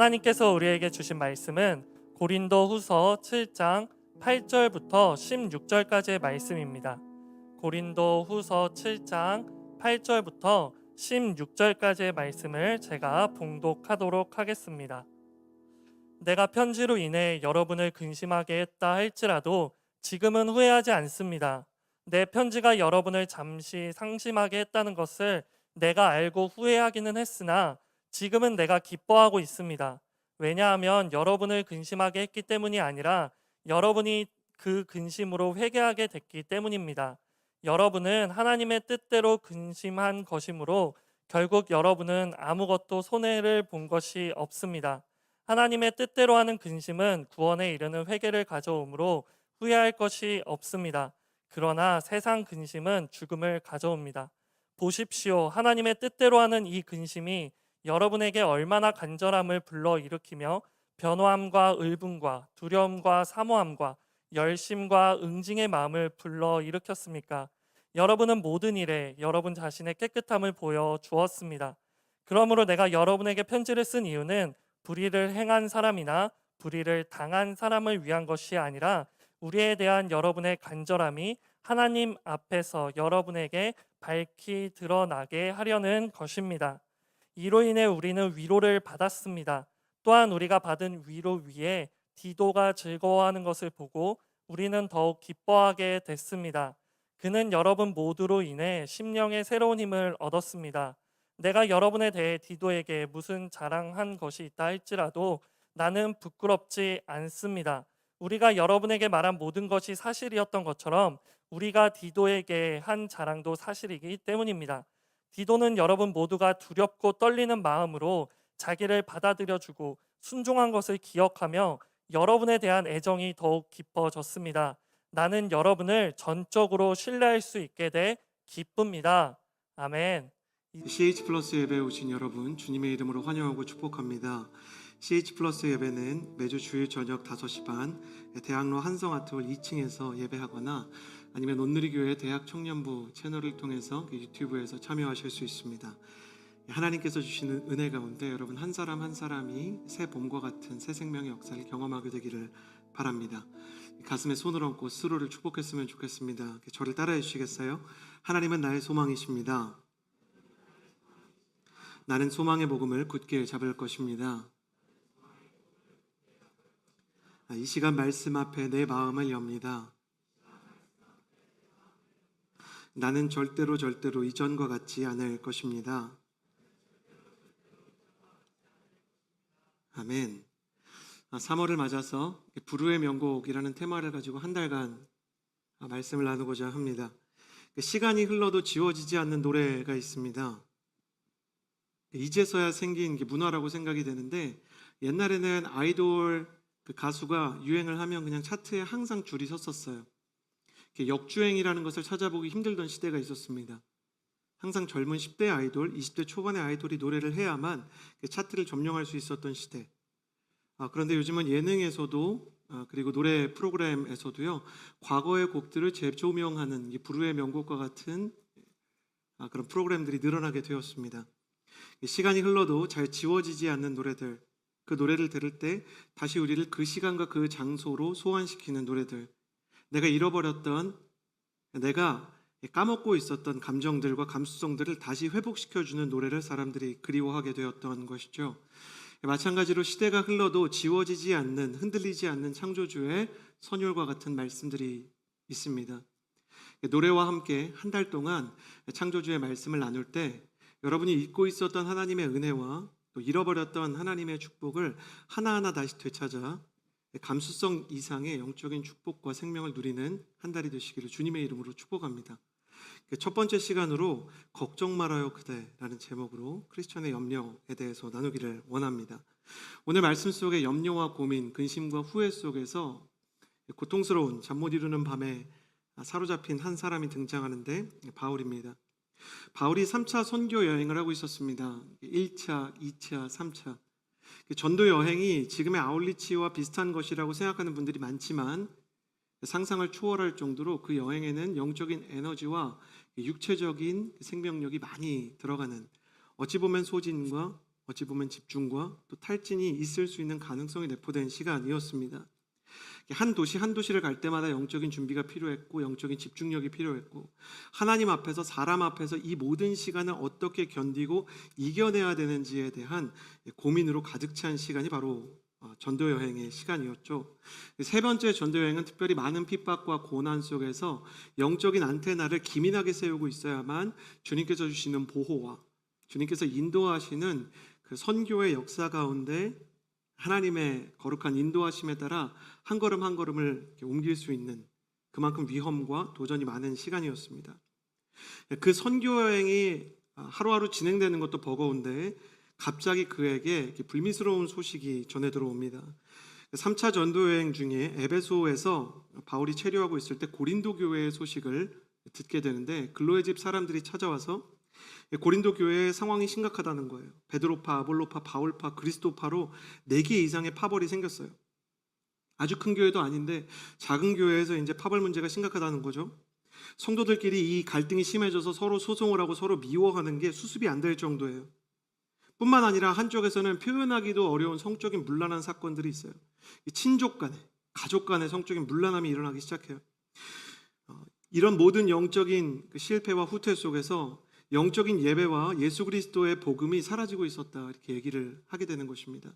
하나님께서 우리에게 주신 말씀은 고린도후서 7장 8절부터 16절까지의 말씀입니다. 고린도후서 7장 8절부터 16절까지의 말씀을 제가 봉독하도록 하겠습니다. 내가 편지로 인해 여러분을 근심하게 했다 할지라도 지금은 후회하지 않습니다. 내 편지가 여러분을 잠시 상심하게 했다는 것을 내가 알고 후회하기는 했으나 지금은 내가 기뻐하고 있습니다. 왜냐하면 여러분을 근심하게 했기 때문이 아니라 여러분이 그 근심으로 회개하게 됐기 때문입니다. 여러분은 하나님의 뜻대로 근심한 것이므로 결국 여러분은 아무것도 손해를 본 것이 없습니다. 하나님의 뜻대로 하는 근심은 구원에 이르는 회개를 가져오므로 후회할 것이 없습니다. 그러나 세상 근심은 죽음을 가져옵니다. 보십시오. 하나님의 뜻대로 하는 이 근심이 여러분에게 얼마나 간절함을 불러일으키며 변호함과 의분과 두려움과 사모함과 열심과 응징의 마음을 불러일으켰습니까? 여러분은 모든 일에 여러분 자신의 깨끗함을 보여 주었습니다. 그러므로 내가 여러분에게 편지를 쓴 이유는 불의를 행한 사람이나 불의를 당한 사람을 위한 것이 아니라 우리에 대한 여러분의 간절함이 하나님 앞에서 여러분에게 밝히 드러나게 하려는 것입니다. 이로 인해 우리는 위로를 받았습니다. 또한 우리가 받은 위로 위에 디도가 즐거워하는 것을 보고 우리는 더욱 기뻐하게 됐습니다. 그는 여러분 모두로 인해 심령의 새로운 힘을 얻었습니다. 내가 여러분에 대해 디도에게 무슨 자랑한 것이 있다 할지라도 나는 부끄럽지 않습니다. 우리가 여러분에게 말한 모든 것이 사실이었던 것처럼 우리가 디도에게 한 자랑도 사실이기 때문입니다. 디도는 여러분 모두가 두렵고 떨리는 마음으로 자기를 받아들여주고 순종한 것을 기억하며 여러분에 대한 애정이 더욱 깊어졌습니다. 나는 여러분을 전적으로 신뢰할 수 있게 돼 기쁩니다. 아멘. CH 플러스 예배에 오신 여러분 주님의 이름으로 환영하고 축복합니다. CH 플러스 예배는 매주 주일 저녁 5시 반 대학로 한성아트홀 2층에서 예배하거나 아니면 온누리교회 대학 청년부 채널을 통해서 유튜브에서 참여하실 수 있습니다. 하나님께서 주시는 은혜 가운데 여러분 한 사람 한 사람이 새 봄과 같은 새 생명의 역사를 경험하게 되기를 바랍니다. 가슴에 손을 얹고 스스로를 축복했으면 좋겠습니다. 저를 따라해 주시겠어요? 하나님은 나의 소망이십니다. 나는 소망의 복음을 굳게 잡을 것입니다. 이 시간 말씀 앞에 내 마음을 엽니다. 나는 절대로 이전과 같지 않을 것입니다. 아멘. 3월을 맞아서 불후의 명곡이라는 테마를 가지고 한 달간 말씀을 나누고자 합니다. 시간이 흘러도 지워지지 않는 노래가 있습니다. 이제서야 생긴 문화라고 생각이 되는데 옛날에는 아이돌 그 가수가 유행을 하면 그냥 차트에 항상 줄이 섰었어요. 역주행이라는 것을 찾아보기 힘들던 시대가 있었습니다. 항상 젊은 10대 아이돌, 20대 초반의 아이돌이 노래를 해야만 차트를 점령할 수 있었던 시대. 그런데 요즘은 예능에서도 그리고 노래 프로그램에서도요 과거의 곡들을 재조명하는 불후의 명곡과 같은 그런 프로그램들이 늘어나게 되었습니다. 시간이 흘러도 잘 지워지지 않는 노래들, 그 노래를 들을 때 다시 우리를 그 시간과 그 장소로 소환시키는 노래들, 내가 잃어버렸던, 내가 까먹고 있었던 감정들과 감수성들을 다시 회복시켜주는 노래를 사람들이 그리워하게 되었던 것이죠. 마찬가지로 시대가 흘러도 지워지지 않는, 흔들리지 않는 창조주의 선율과 같은 말씀들이 있습니다. 노래와 함께 한 달 동안 창조주의 말씀을 나눌 때 여러분이 잊고 있었던 하나님의 은혜와 또 잃어버렸던 하나님의 축복을 하나하나 다시 되찾아 감수성 이상의 영적인 축복과 생명을 누리는 한 달이 되시기를 주님의 이름으로 축복합니다. 첫 번째 시간으로 걱정 말아요 그대라는 제목으로 크리스천의 염려에 대해서 나누기를 원합니다. 오늘 말씀 속에 염려와 고민, 근심과 후회 속에서 고통스러운 잠 못 이루는 밤에 사로잡힌 한 사람이 등장하는데 바울입니다. 바울이 3차 선교 여행을 하고 있었습니다. 1차, 2차, 3차. 전도 여행이 지금의 아울리치와 비슷한 것이라고 생각하는 분들이 많지만 상상을 초월할 정도로 그 여행에는 영적인 에너지와 육체적인 생명력이 많이 들어가는 어찌 보면 소진과 어찌 보면 집중과 또 탈진이 있을 수 있는 가능성이 내포된 시간이었습니다. 한 도시 한 도시를 갈 때마다 영적인 준비가 필요했고 영적인 집중력이 필요했고 하나님 앞에서 사람 앞에서 이 모든 시간을 어떻게 견디고 이겨내야 되는지에 대한 고민으로 가득 찬 시간이 바로 전도 여행의 시간이었죠. 세 번째 전도 여행은 특별히 많은 핍박과 고난 속에서 영적인 안테나를 기민하게 세우고 있어야만 주님께서 주시는 보호와 주님께서 인도하시는 그 선교의 역사 가운데 하나님의 거룩한 인도하심에 따라 한 걸음 한 걸음을 이렇게 옮길 수 있는 그만큼 위험과 도전이 많은 시간이었습니다. 그 선교 여행이 하루하루 진행되는 것도 버거운데 갑자기 그에게 불미스러운 소식이 전해 들어옵니다. 3차 전도 여행 중에 에베소에서 바울이 체류하고 있을 때 고린도 교회의 소식을 듣게 되는데 글로의 집 사람들이 찾아와서 고린도 교회의 상황이 심각하다는 거예요. 베드로파, 아볼로파, 바울파, 그리스도파로 4개 이상의 파벌이 생겼어요. 아주 큰 교회도 아닌데 작은 교회에서 이제 파벌 문제가 심각하다는 거죠. 성도들끼리 이 갈등이 심해져서 서로 소송을 하고 서로 미워하는 게 수습이 안 될 정도예요. 뿐만 아니라 한쪽에서는 표현하기도 어려운 성적인 문란한 사건들이 있어요. 친족 간에, 가족 간에 성적인 문란함이 일어나기 시작해요. 이런 모든 영적인 실패와 후퇴 속에서 영적인 예배와 예수 그리스도의 복음이 사라지고 있었다 이렇게 얘기를 하게 되는 것입니다.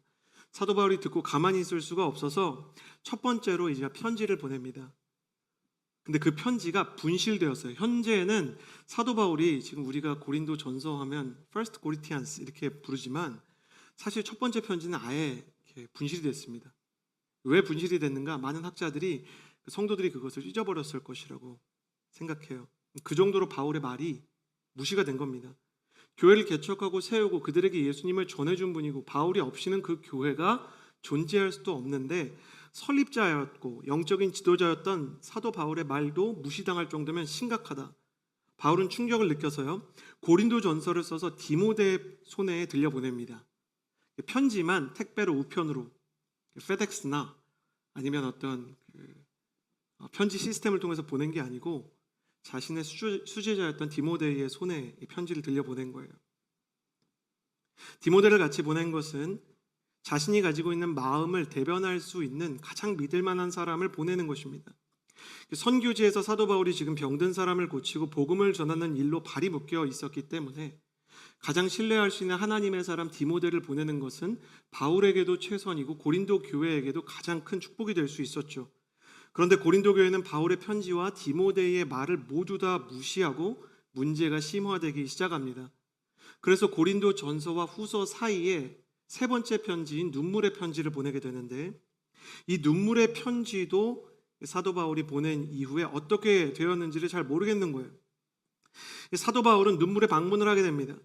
사도 바울이 듣고 가만히 있을 수가 없어서 첫 번째로 이제 편지를 보냅니다. 근데 그 편지가 분실되었어요. 현재는 사도 바울이 지금 우리가 고린도 전서하면 First Corinthians 이렇게 부르지만 사실 첫 번째 편지는 아예 이렇게 분실이 됐습니다. 왜 분실이 됐는가? 많은 학자들이 성도들이 그것을 잊어버렸을 것이라고 생각해요. 그 정도로 바울의 말이 무시가 된 겁니다. 교회를 개척하고 세우고 그들에게 예수님을 전해준 분이고 바울이 없이는 그 교회가 존재할 수도 없는데 설립자였고 영적인 지도자였던 사도 바울의 말도 무시당할 정도면 심각하다. 바울은 충격을 느껴서요. 고린도 전서를 써서 디모데의 손에 들려보냅니다. 편지만 택배로 우편으로 페덱스나 아니면 어떤 편지 시스템을 통해서 보낸 게 아니고 자신의 수제자였던 디모데의 손에 이 편지를 들려보낸 거예요. 디모데를 같이 보낸 것은 자신이 가지고 있는 마음을 대변할 수 있는 가장 믿을 만한 사람을 보내는 것입니다. 선교지에서 사도 바울이 지금 병든 사람을 고치고 복음을 전하는 일로 발이 묶여 있었기 때문에 가장 신뢰할 수 있는 하나님의 사람 디모데를 보내는 것은 바울에게도 최선이고 고린도 교회에게도 가장 큰 축복이 될 수 있었죠. 그런데 고린도 교회는 바울의 편지와 디모데의 말을 모두 다 무시하고 문제가 심화되기 시작합니다. 그래서 고린도 전서와 후서 사이에 세 번째 편지인 눈물의 편지를 보내게 되는데 이 눈물의 편지도 사도 바울이 보낸 이후에 어떻게 되었는지를 잘 모르겠는 거예요. 사도 바울은 눈물의 방문을 하게 됩니다.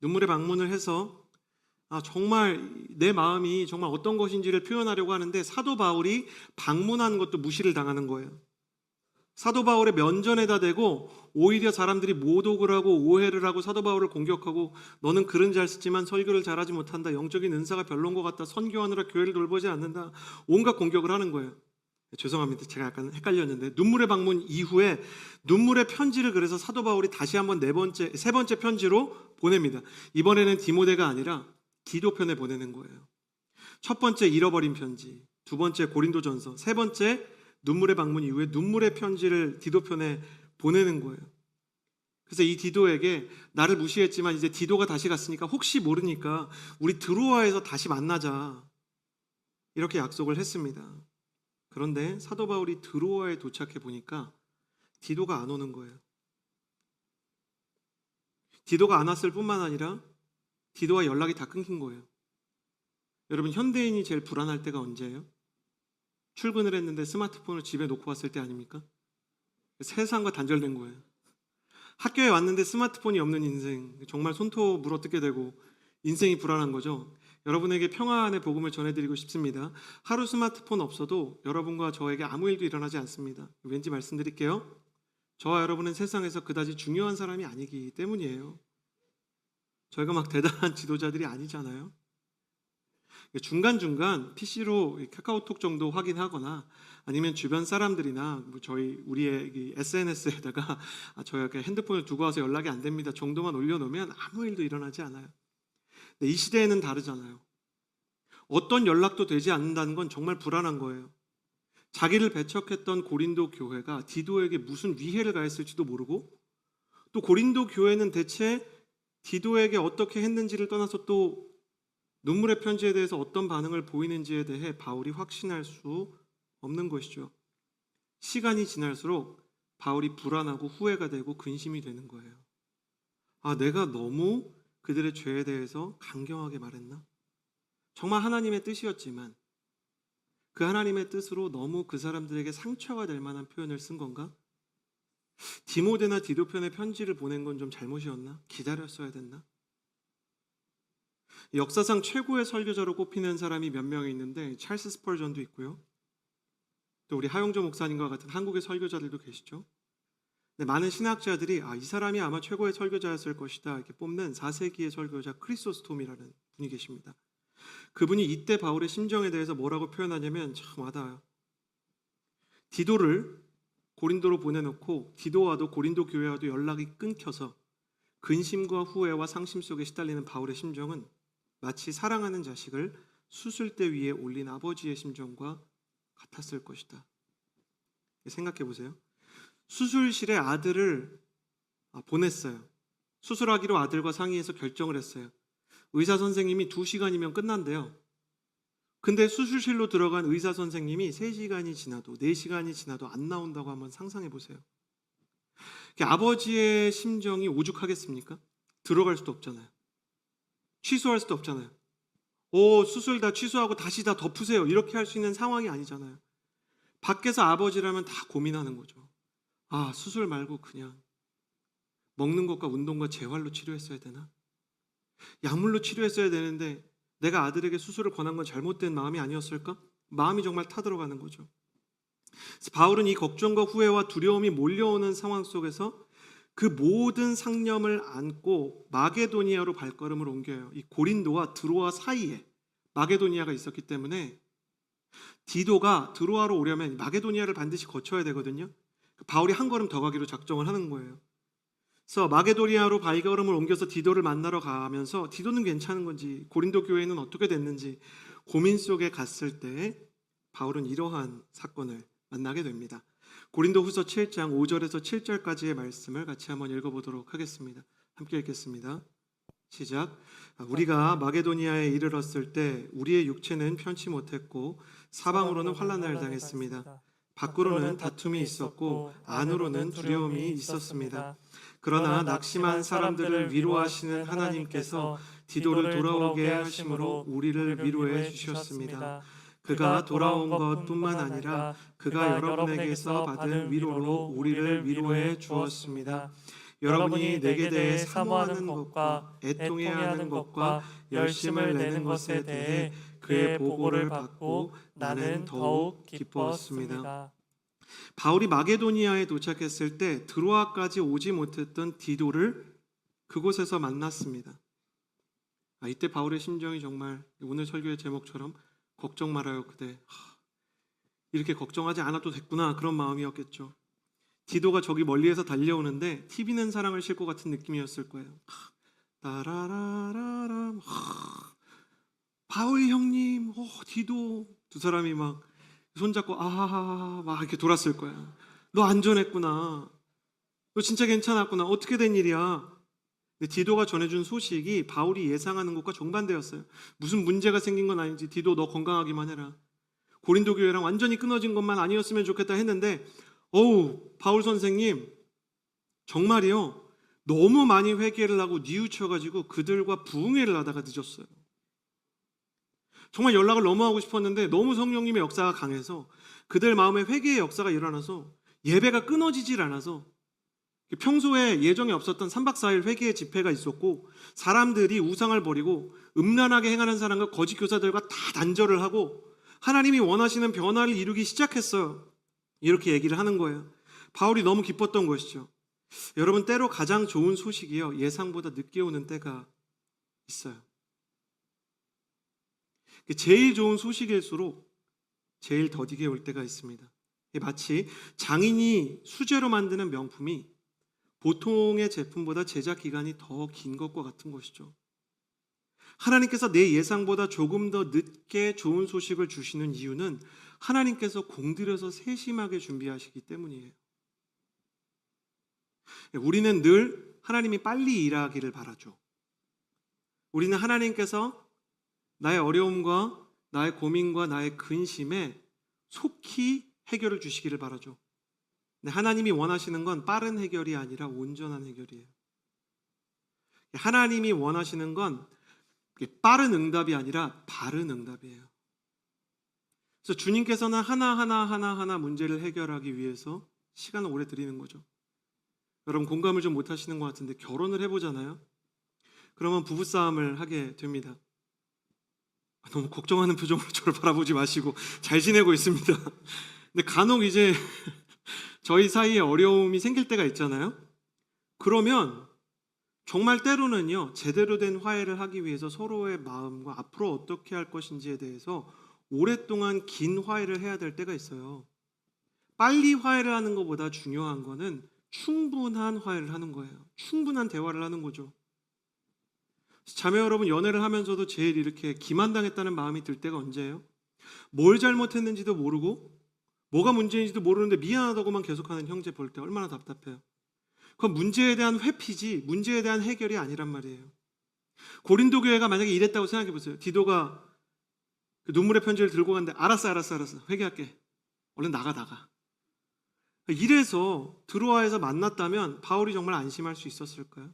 눈물의 방문을 해서 정말 내 마음이 정말 어떤 것인지를 표현하려고 하는데 사도 바울이 방문한 것도 무시를 당하는 거예요. 사도 바울의 면전에다 대고 오히려 사람들이 모독을 하고 오해를 하고 사도 바울을 공격하고 너는 글은 잘 쓰지만 설교를 잘하지 못한다. 영적인 은사가 별론 것 같다. 선교하느라 교회를 돌보지 않는다. 온갖 공격을 하는 거예요. 죄송합니다. 제가 약간 헷갈렸는데 눈물의 방문 이후에 눈물의 편지를 그래서 사도 바울이 다시 한번 세 번째 편지로 보냅니다. 이번에는 디모데가 아니라 디도편에 보내는 거예요. 첫 번째 잃어버린 편지, 두 번째 고린도전서, 세 번째 눈물의 방문 이후에 눈물의 편지를 디도편에 보내는 거예요. 그래서 이 디도에게 나를 무시했지만 이제 디도가 다시 갔으니까 혹시 모르니까 우리 드로아에서 다시 만나자 이렇게 약속을 했습니다. 그런데 사도 바울이 드로아에 도착해 보니까 디도가 안 오는 거예요. 디도가 안 왔을 뿐만 아니라 디도와 연락이 다 끊긴 거예요. 여러분 현대인이 제일 불안할 때가 언제예요? 출근을 했는데 스마트폰을 집에 놓고 왔을 때 아닙니까? 세상과 단절된 거예요. 학교에 왔는데 스마트폰이 없는 인생, 정말 손톱 물어뜯게 되고 인생이 불안한 거죠. 여러분에게 평안의 복음을 전해드리고 싶습니다. 하루 스마트폰 없어도 여러분과 저에게 아무 일도 일어나지 않습니다. 왠지 말씀드릴게요. 저와 여러분은 세상에서 그다지 중요한 사람이 아니기 때문이에요. 저희가 막 대단한 지도자들이 아니잖아요. 중간중간 PC로 카카오톡 정도 확인하거나 아니면 주변 사람들이나 우리의 SNS에다가 저희가 핸드폰을 두고 와서 연락이 안 됩니다 정도만 올려놓으면 아무 일도 일어나지 않아요. 근데 이 시대에는 다르잖아요. 어떤 연락도 되지 않는다는 건 정말 불안한 거예요. 자기를 배척했던 고린도 교회가 디도에게 무슨 위해를 가했을지도 모르고, 또 고린도 교회는 대체 디도에게 어떻게 했는지를 떠나서 또 눈물의 편지에 대해서 어떤 반응을 보이는지에 대해 바울이 확신할 수 없는 것이죠. 시간이 지날수록 바울이 불안하고 후회가 되고 근심이 되는 거예요. 아, 내가 너무 그들의 죄에 대해서 강경하게 말했나? 정말 하나님의 뜻이었지만 그 하나님의 뜻으로 너무 그 사람들에게 상처가 될 만한 표현을 쓴 건가? 디모데나 디도편의 편지를 보낸 건 좀 잘못이었나? 기다렸어야 됐나? 역사상 최고의 설교자로 꼽히는 사람이 몇 명 있는데 찰스 스펄전도 있고요. 또 우리 하용조 목사님과 같은 한국의 설교자들도 계시죠. 근데 많은 신학자들이 이 사람이 아마 최고의 설교자였을 것이다 이렇게 뽑는 4세기의 설교자 크리소스톰이라는 분이 계십니다. 그분이 이때 바울의 심정에 대해서 뭐라고 표현하냐면 참 와닿아요. 디도를 고린도로 보내놓고 디도와도 고린도 교회와도 연락이 끊겨서 근심과 후회와 상심 속에 시달리는 바울의 심정은 마치 사랑하는 자식을 수술대 위에 올린 아버지의 심정과 같았을 것이다. 생각해 보세요. 수술실에 아들을 보냈어요. 수술하기로 아들과 상의해서 결정을 했어요. 의사 선생님이 2시간이면 끝난대요. 근데 수술실로 들어간 의사 선생님이 3시간이 지나도 4시간이 지나도 안 나온다고 한번 상상해 보세요. 아버지의 심정이 오죽하겠습니까? 들어갈 수도 없잖아요. 취소할 수도 없잖아요. 수술 다 취소하고 다시 다 덮으세요. 이렇게 할 수 있는 상황이 아니잖아요. 밖에서 아버지라면 다 고민하는 거죠. 수술 말고 그냥 먹는 것과 운동과 재활로 치료했어야 되나? 약물로 치료했어야 되는데 내가 아들에게 수술을 권한 건 잘못된 마음이 아니었을까? 마음이 정말 타들어가는 거죠. 그래서 바울은 이 걱정과 후회와 두려움이 몰려오는 상황 속에서 그 모든 상념을 안고 마게도니아로 발걸음을 옮겨요. 이 고린도와 드로아 사이에 마게도니아가 있었기 때문에 디도가 드로아로 오려면 마게도니아를 반드시 거쳐야 되거든요. 바울이 한 걸음 더 가기로 작정을 하는 거예요. 그래서 마게도니아로 발걸음을 옮겨서 디도를 만나러 가면서 디도는 괜찮은 건지 고린도 교회는 어떻게 됐는지 고민 속에 갔을 때 바울은 이러한 사건을 만나게 됩니다. 고린도후서 7장 5절에서 7절까지의 말씀을 같이 한번 읽어보도록 하겠습니다. 함께 읽겠습니다. 시작. 우리가 마게도니아에 이르렀을 때 우리의 육체는 편치 못했고 사방으로는 환난을 당했습니다. 밖으로는 다툼이 있었고 안으로는 두려움이 있었습니다. 그러나 낙심한 사람들을 위로하시는 하나님께서 디도를 돌아오게 하심으로 우리를 위로해 주셨습니다. 그가 돌아온 것뿐만 아니라 그가 여러분에게서 받은 위로로 우리를 위로해 주었습니다. 여러분이 내게 대해 사모하는 것과 애통해야 하는 것과 열심을 내는 것에 대해 그의 보고를 받고 나는 더욱 기뻤습니다. 바울이 마게도니아에 도착했을 때 드로아까지 오지 못했던 디도를 그곳에서 만났습니다. 이때 바울의 심정이 정말 오늘 설교의 제목처럼 걱정 말아요 그대. 이렇게 걱정하지 않아도 됐구나 그런 마음이었겠죠. 디도가 저기 멀리에서 달려오는데 TV는 사랑을 싣고 같은 느낌이었을 거예요. 따라라라라 바울 형님, 디도 두 사람이 막 손잡고 막 이렇게 돌았을 거야. 너 안전했구나. 너 진짜 괜찮았구나. 어떻게 된 일이야? 근데 디도가 전해준 소식이 바울이 예상하는 것과 정반대였어요. 무슨 문제가 생긴 건 아닌지 디도 너 건강하기만 해라. 고린도 교회랑 완전히 끊어진 것만 아니었으면 좋겠다 했는데 바울 선생님 정말이요. 너무 많이 회개를 하고 뉘우쳐가지고 그들과 부흥회를 하다가 늦었어요. 정말 연락을 너무 하고 싶었는데 너무 성령님의 역사가 강해서 그들 마음에 회개의 역사가 일어나서 예배가 끊어지질 않아서 평소에 예정에 없었던 3박 4일 회개의 집회가 있었고 사람들이 우상을 버리고 음란하게 행하는 사람과 거짓 교사들과 다 단절을 하고 하나님이 원하시는 변화를 이루기 시작했어요. 이렇게 얘기를 하는 거예요. 바울이 너무 기뻤던 것이죠. 여러분 때로 가장 좋은 소식이요 예상보다 늦게 오는 때가 있어요. 제일 좋은 소식일수록 제일 더디게 올 때가 있습니다. 마치 장인이 수제로 만드는 명품이 보통의 제품보다 제작 기간이 더 긴 것과 같은 것이죠. 하나님께서 내 예상보다 조금 더 늦게 좋은 소식을 주시는 이유는 하나님께서 공들여서 세심하게 준비하시기 때문이에요. 우리는 늘 하나님이 빨리 일하기를 바라죠. 우리는 하나님께서 나의 어려움과 나의 고민과 나의 근심에 속히 해결을 주시기를 바라죠. 근데 하나님이 원하시는 건 빠른 해결이 아니라 온전한 해결이에요. 하나님이 원하시는 건 빠른 응답이 아니라 바른 응답이에요. 그래서 주님께서는 하나하나 문제를 해결하기 위해서 시간을 오래 들이는 거죠. 여러분 공감을 좀 못하시는 것 같은데 결혼을 해보잖아요. 그러면 부부싸움을 하게 됩니다. 너무 걱정하는 표정으로 저를 바라보지 마시고 잘 지내고 있습니다. 근데 간혹 이제 저희 사이에 어려움이 생길 때가 있잖아요. 그러면 정말 때로는요, 제대로 된 화해를 하기 위해서 서로의 마음과 앞으로 어떻게 할 것인지에 대해서 오랫동안 긴 화해를 해야 될 때가 있어요. 빨리 화해를 하는 것보다 중요한 거는 충분한 화해를 하는 거예요. 충분한 대화를 하는 거죠. 자매 여러분, 연애를 하면서도 제일 이렇게 기만당했다는 마음이 들 때가 언제예요? 뭘 잘못했는지도 모르고 뭐가 문제인지도 모르는데 미안하다고만 계속하는 형제 볼 때 얼마나 답답해요. 그건 문제에 대한 회피지 문제에 대한 해결이 아니란 말이에요. 고린도 교회가 만약에 이랬다고 생각해 보세요. 디도가 그 눈물의 편지를 들고 갔는데 알았어 회개할게. 얼른 나가. 이래서 드로아에서 만났다면 바울이 정말 안심할 수 있었을까요?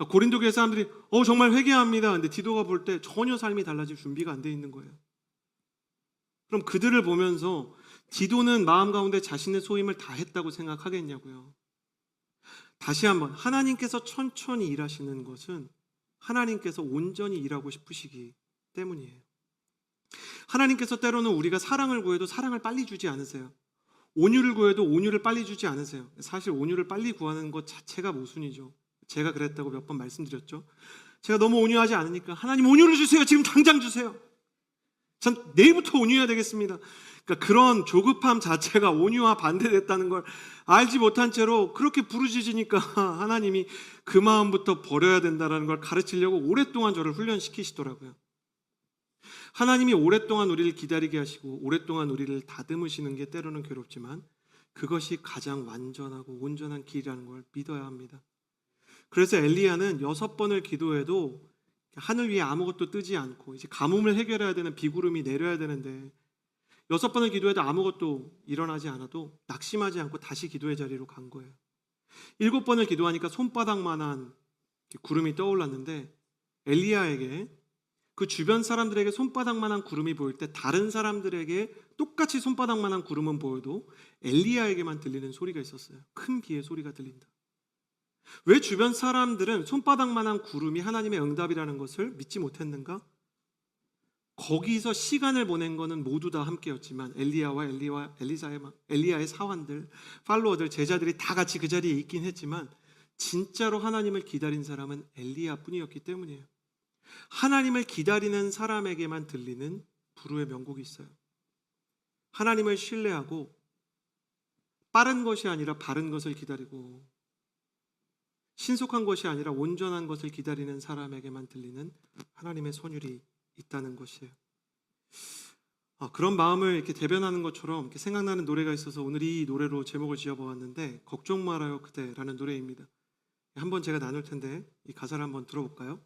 고린도 교회 사람들이 정말 회개합니다. 근데 디도가 볼 때 전혀 삶이 달라질 준비가 안 돼 있는 거예요. 그럼 그들을 보면서 디도는 마음 가운데 자신의 소임을 다했다고 생각하겠냐고요. 다시 한번 하나님께서 천천히 일하시는 것은 하나님께서 온전히 일하고 싶으시기 때문이에요. 하나님께서 때로는 우리가 사랑을 구해도 사랑을 빨리 주지 않으세요. 온유를 구해도 온유를 빨리 주지 않으세요. 사실 온유를 빨리 구하는 것 자체가 모순이죠. 제가 그랬다고 몇 번 말씀드렸죠. 제가 너무 온유하지 않으니까 하나님 온유를 주세요. 지금 당장 주세요. 전 내일부터 온유해야 되겠습니다. 그러니까 그런 조급함 자체가 온유와 반대됐다는 걸 알지 못한 채로 그렇게 부르짖으니까 하나님이 그 마음부터 버려야 된다는 걸 가르치려고 오랫동안 저를 훈련시키시더라고요. 하나님이 오랫동안 우리를 기다리게 하시고 오랫동안 우리를 다듬으시는 게 때로는 괴롭지만 그것이 가장 완전하고 온전한 길이라는 걸 믿어야 합니다. 그래서 엘리야는 6번을 기도해도 하늘 위에 아무것도 뜨지 않고 이제 가뭄을 해결해야 되는 비구름이 내려야 되는데 6번을 기도해도 아무것도 일어나지 않아도 낙심하지 않고 다시 기도의 자리로 간 거예요. 7번을 기도하니까 손바닥만한 구름이 떠올랐는데 엘리야에게 그 주변 사람들에게 손바닥만한 구름이 보일 때 다른 사람들에게 똑같이 손바닥만한 구름은 보여도 엘리야에게만 들리는 소리가 있었어요. 큰 비의 소리가 들린다. 왜 주변 사람들은 손바닥만한 구름이 하나님의 응답이라는 것을 믿지 못했는가? 거기서 시간을 보낸 거는 모두 다 함께였지만 엘리야의 사환들, 팔로워들, 제자들이 다 같이 그 자리에 있긴 했지만 진짜로 하나님을 기다린 사람은 엘리야뿐이었기 때문이에요. 하나님을 기다리는 사람에게만 들리는 불후의 명곡이 있어요. 하나님을 신뢰하고 빠른 것이 아니라 바른 것을 기다리고 신속한 것이 아니라 온전한 것을 기다리는 사람에게만 들리는 하나님의 선율이 있다는 것이에요. 그런 마음을 이렇게 대변하는 것처럼 이렇게 생각나는 노래가 있어서 오늘 이 노래로 제목을 지어보았는데 걱정 말아요 그대라는 노래입니다. 한번 제가 나눌 텐데 이 가사를 한번 들어볼까요?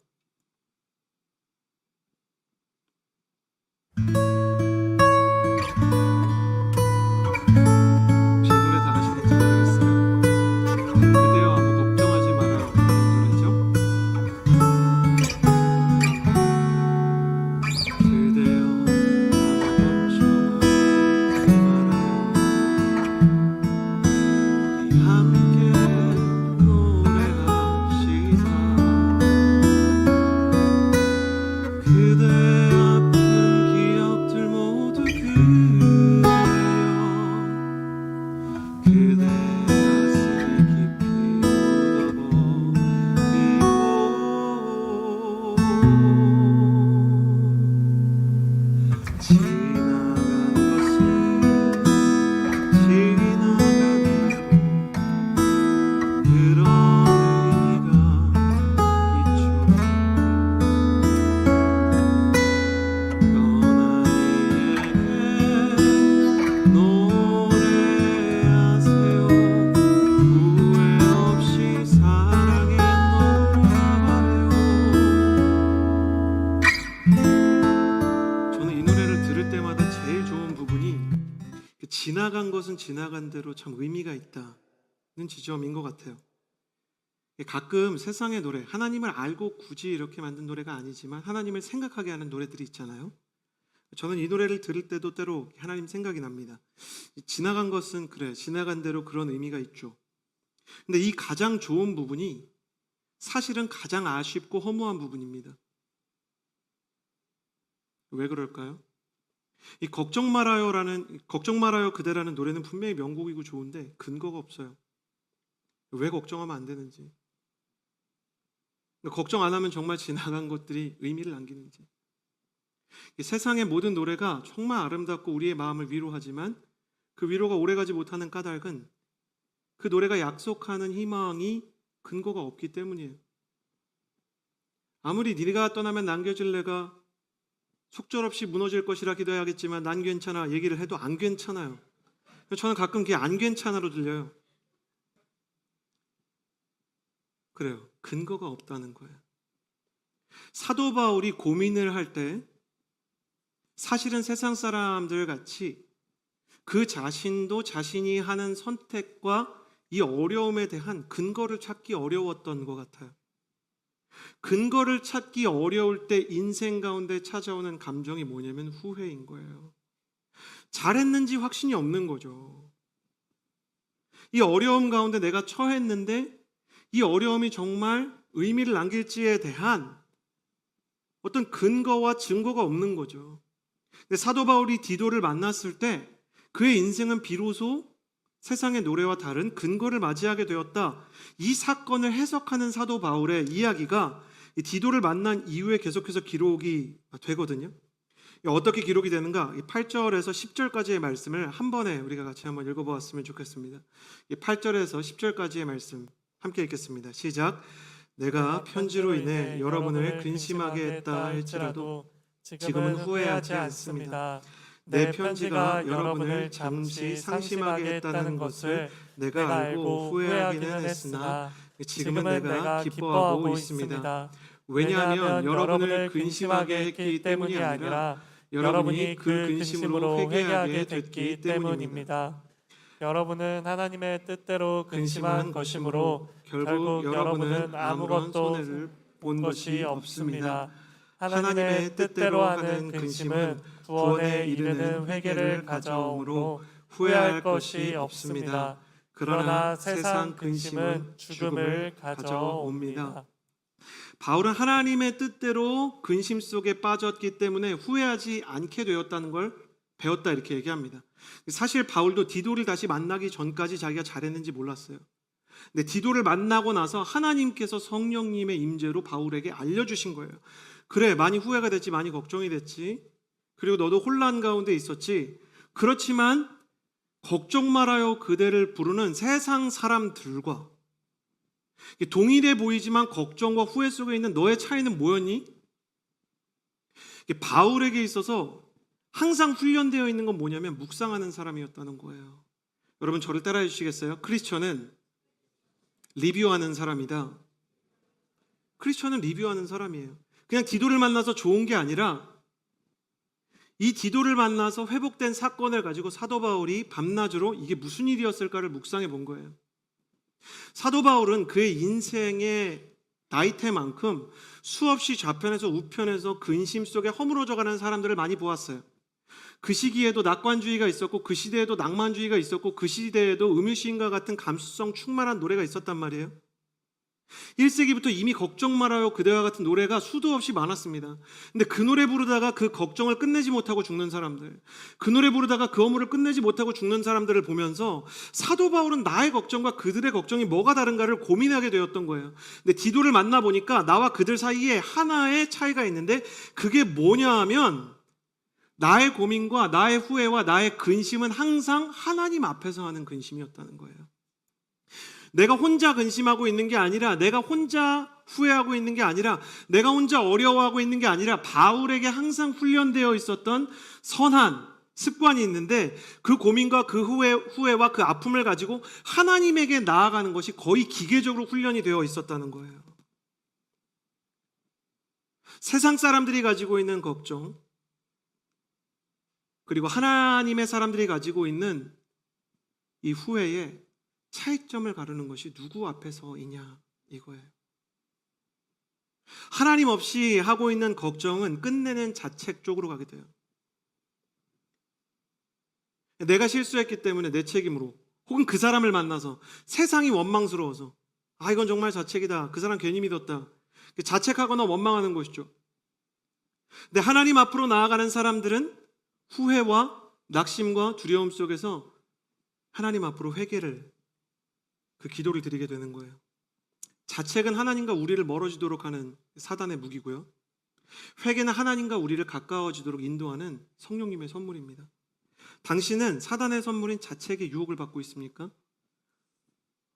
생각하기 좋은 부분이 지나간 것은 지나간 대로 참 의미가 있다는 지점인 것 같아요. 가끔 세상의 노래, 하나님을 알고 굳이 이렇게 만든 노래가 아니지만 하나님을 생각하게 하는 노래들이 있잖아요. 저는 이 노래를 들을 때도 때로 하나님 생각이 납니다. 지나간 것은 그래, 지나간 대로 그런 의미가 있죠. 근데 이 가장 좋은 부분이 사실은 가장 아쉽고 허무한 부분입니다. 왜 그럴까요? 이 걱정 말아요 그대라는 노래는 분명히 명곡이고 좋은데 근거가 없어요. 왜 걱정하면 안 되는지, 걱정 안 하면 정말 지나간 것들이 의미를 남기는지. 이 세상의 모든 노래가 정말 아름답고 우리의 마음을 위로하지만 그 위로가 오래가지 못하는 까닭은 그 노래가 약속하는 희망이 근거가 없기 때문이에요. 아무리 네가 떠나면 남겨질 내가 속절없이 무너질 것이라 기도해야겠지만 난 괜찮아 얘기를 해도 안 괜찮아요. 저는 가끔 그게 안 괜찮아로 들려요. 그래요. 근거가 없다는 거예요. 사도 바울이 고민을 할 때 사실은 세상 사람들 같이 그 자신도 자신이 하는 선택과 이 어려움에 대한 근거를 찾기 어려웠던 것 같아요. 근거를 찾기 어려울 때 인생 가운데 찾아오는 감정이 뭐냐면 후회인 거예요. 잘했는지 확신이 없는 거죠. 이 어려움 가운데 내가 처했는데 이 어려움이 정말 의미를 남길지에 대한 어떤 근거와 증거가 없는 거죠. 근데 사도 바울이 디도를 만났을 때 그의 인생은 비로소 세상의 노래와 다른 근거를 맞이하게 되었다. 이 사건을 해석하는 사도 바울의 이야기가 이 디도를 만난 이후에 계속해서 기록이 되거든요. 어떻게 기록이 되는가? 8절에서 10절까지의 말씀을 한 번에 우리가 같이 한번 읽어보았으면 좋겠습니다. 8절에서 10절까지의 말씀 함께 읽겠습니다. 시작. 내가 편지로 인해 여러분을 근심하게 했다 할지라도 지금은 후회하지 않습니다. 내 편지가 여러분을 잠시 상심하게 했다는 것을 내가 알고 후회하기는 했으나 지금은 내가 기뻐하고 있습니다. 왜냐하면 여러분을 근심하게 했기 때문이 아니라 여러분이 그 근심으로 회개하게 됐기 때문입니다. 여러분은 하나님의 뜻대로 근심한 것이므로 결국 여러분은 아무것도 손해를 본 것이 없습니다. 하나님의 뜻대로 하는 근심은 구원에 이르는 회개를 가져오므로 후회할 것이 없습니다. 그러나 세상 근심은 죽음을 가져옵니다. 바울은 하나님의 뜻대로 근심 속에 빠졌기 때문에 후회하지 않게 되었다는 걸 배웠다 이렇게 얘기합니다. 사실 바울도 디도를 다시 만나기 전까지 자기가 잘했는지 몰랐어요. 근데 디도를 만나고 나서 하나님께서 성령님의 임재로 바울에게 알려주신 거예요. 그래, 많이 후회가 됐지, 많이 걱정이 됐지, 그리고 너도 혼란 가운데 있었지. 그렇지만 걱정 말아요 그대를 부르는 세상 사람들과 동일해 보이지만 걱정과 후회 속에 있는 너의 차이는 뭐였니? 바울에게 있어서 항상 훈련되어 있는 건 뭐냐면 묵상하는 사람이었다는 거예요. 여러분 저를 따라해 주시겠어요? 크리스천은 리뷰하는 사람이다. 크리스천은 리뷰하는 사람이에요. 그냥 디도를 만나서 좋은 게 아니라 이 디도를 만나서 회복된 사건을 가지고 사도 바울이 밤낮으로 이게 무슨 일이었을까를 묵상해 본 거예요. 사도 바울은 그의 인생의 나이테만큼 수없이 좌편에서 우편에서 근심 속에 허물어져가는 사람들을 많이 보았어요. 그 시기에도 낙관주의가 있었고 그 시대에도 낭만주의가 있었고 그 시대에도 음유시인과 같은 감수성 충만한 노래가 있었단 말이에요. 1세기부터 이미 걱정 말아요 그대와 같은 노래가 수도 없이 많았습니다. 근데 그 노래 부르다가 그 걱정을 끝내지 못하고 죽는 사람들, 그 노래 부르다가 그 업무를 끝내지 못하고 죽는 사람들을 보면서 사도 바울은 나의 걱정과 그들의 걱정이 뭐가 다른가를 고민하게 되었던 거예요. 근데 디도를 만나보니까 나와 그들 사이에 하나의 차이가 있는데 그게 뭐냐 하면 나의 고민과 나의 후회와 나의 근심은 항상 하나님 앞에서 하는 근심이었다는 거예요. 내가 혼자 근심하고 있는 게 아니라, 내가 혼자 후회하고 있는 게 아니라, 내가 혼자 어려워하고 있는 게 아니라 바울에게 항상 훈련되어 있었던 선한 습관이 있는데 그 고민과 그 후회와 그 아픔을 가지고 하나님에게 나아가는 것이 거의 기계적으로 훈련이 되어 있었다는 거예요. 세상 사람들이 가지고 있는 걱정, 그리고 하나님의 사람들이 가지고 있는 이 후회의 차이점을 가르는 것이 누구 앞에서이냐 이거예요. 하나님 없이 하고 있는 걱정은 끝내는 자책 쪽으로 가게 돼요. 내가 실수했기 때문에 내 책임으로, 혹은 그 사람을 만나서 세상이 원망스러워서 이건 정말 자책이다, 그 사람 괜히 믿었다, 자책하거나 원망하는 것이죠. 근데 하나님 앞으로 나아가는 사람들은 후회와 낙심과 두려움 속에서 하나님 앞으로 회개를, 그 기도를 드리게 되는 거예요. 자책은 하나님과 우리를 멀어지도록 하는 사단의 무기고요, 회개는 하나님과 우리를 가까워지도록 인도하는 성령님의 선물입니다. 당신은 사단의 선물인 자책의 유혹을 받고 있습니까?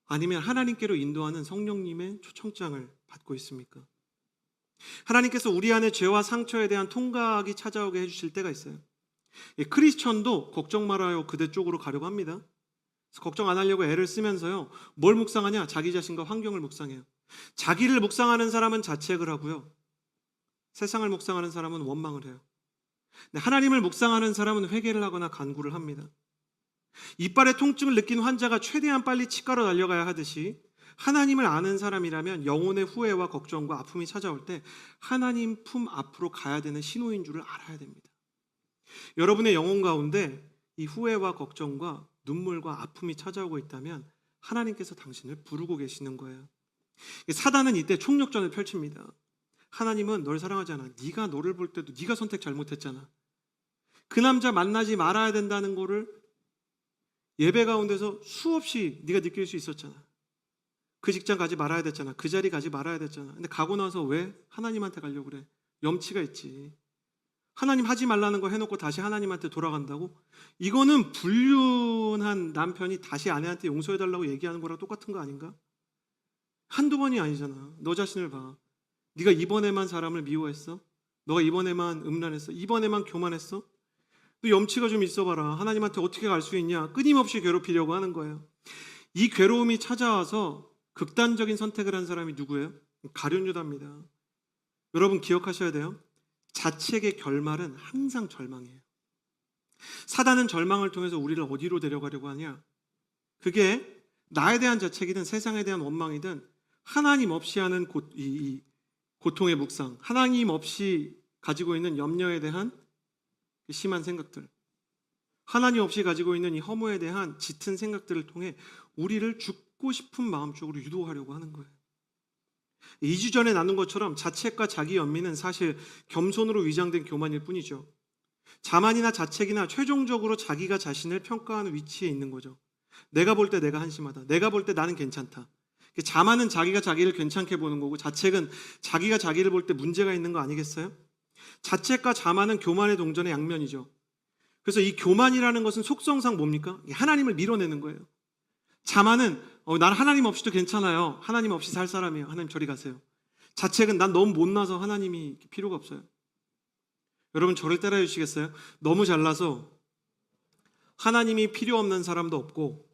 아니면 하나님께로 인도하는 성령님의 초청장을 받고 있습니까? 하나님께서 우리 안에 죄와 상처에 대한 통각이 찾아오게 해주실 때가 있어요. 크리스천도 걱정 말아요 그대 쪽으로 가려고 합니다. 그래서 걱정 안 하려고 애를 쓰면서요, 뭘 묵상하냐? 자기 자신과 환경을 묵상해요. 자기를 묵상하는 사람은 자책을 하고요, 세상을 묵상하는 사람은 원망을 해요. 하나님을 묵상하는 사람은 회개를 하거나 간구를 합니다. 이빨에 통증을 느낀 환자가 최대한 빨리 치과로 달려가야 하듯이, 하나님을 아는 사람이라면 영혼의 후회와 걱정과 아픔이 찾아올 때 하나님 품 앞으로 가야 되는 신호인 줄을 알아야 됩니다. 여러분의 영혼 가운데 이 후회와 걱정과 눈물과 아픔이 찾아오고 있다면 하나님께서 당신을 부르고 계시는 거예요. 사단은 이때 총력전을 펼칩니다. 하나님은 널 사랑하잖아. 네가 너를 볼 때도 네가 선택 잘못했잖아. 그 남자 만나지 말아야 된다는 거를 예배 가운데서 수없이 네가 느낄 수 있었잖아. 그 직장 가지 말아야 됐잖아. 그 자리 가지 말아야 됐잖아. 근데 가고 나서 왜 하나님한테 가려고 그래? 염치가 있지. 하나님 하지 말라는 거 해놓고 다시 하나님한테 돌아간다고? 이거는 불륜한 남편이 다시 아내한테 용서해달라고 얘기하는 거랑 똑같은 거 아닌가? 한두 번이 아니잖아. 너 자신을 봐. 네가 이번에만 사람을 미워했어? 너가 이번에만 음란했어? 이번에만 교만했어? 너 염치가 좀 있어봐라. 하나님한테 어떻게 갈 수 있냐? 끊임없이 괴롭히려고 하는 거예요. 이 괴로움이 찾아와서 극단적인 선택을 한 사람이 누구예요? 가룟 유다입니다. 여러분 기억하셔야 돼요. 자책의 결말은 항상 절망이에요. 사단은 절망을 통해서 우리를 어디로 데려가려고 하냐? 그게 나에 대한 자책이든 세상에 대한 원망이든 하나님 없이 하는 이 고통의 묵상, 하나님 없이 가지고 있는 염려에 대한 심한 생각들, 하나님 없이 가지고 있는 이 허무에 대한 짙은 생각들을 통해 우리를 죽고 싶은 마음 쪽으로 유도하려고 하는 거예요. 2주 전에 나눈 것처럼 자책과 자기 연민은 사실 겸손으로 위장된 교만일 뿐이죠. 자만이나 자책이나 최종적으로 자기가 자신을 평가하는 위치에 있는 거죠. 내가 볼 때 내가 한심하다. 내가 볼 때 나는 괜찮다. 자만은 자기가 자기를 괜찮게 보는 거고, 자책은 자기가 자기를 볼 때 문제가 있는 거 아니겠어요? 자책과 자만은 교만의 동전의 양면이죠. 그래서 이 교만이라는 것은 속성상 뭡니까? 하나님을 밀어내는 거예요. 자만은 난 하나님 없이도 괜찮아요. 하나님 없이 살 사람이에요. 하나님 저리 가세요. 자책은 난 너무 못나서 하나님이 필요가 없어요. 여러분 저를 따라해 주시겠어요? 너무 잘나서 하나님이 필요 없는 사람도 없고,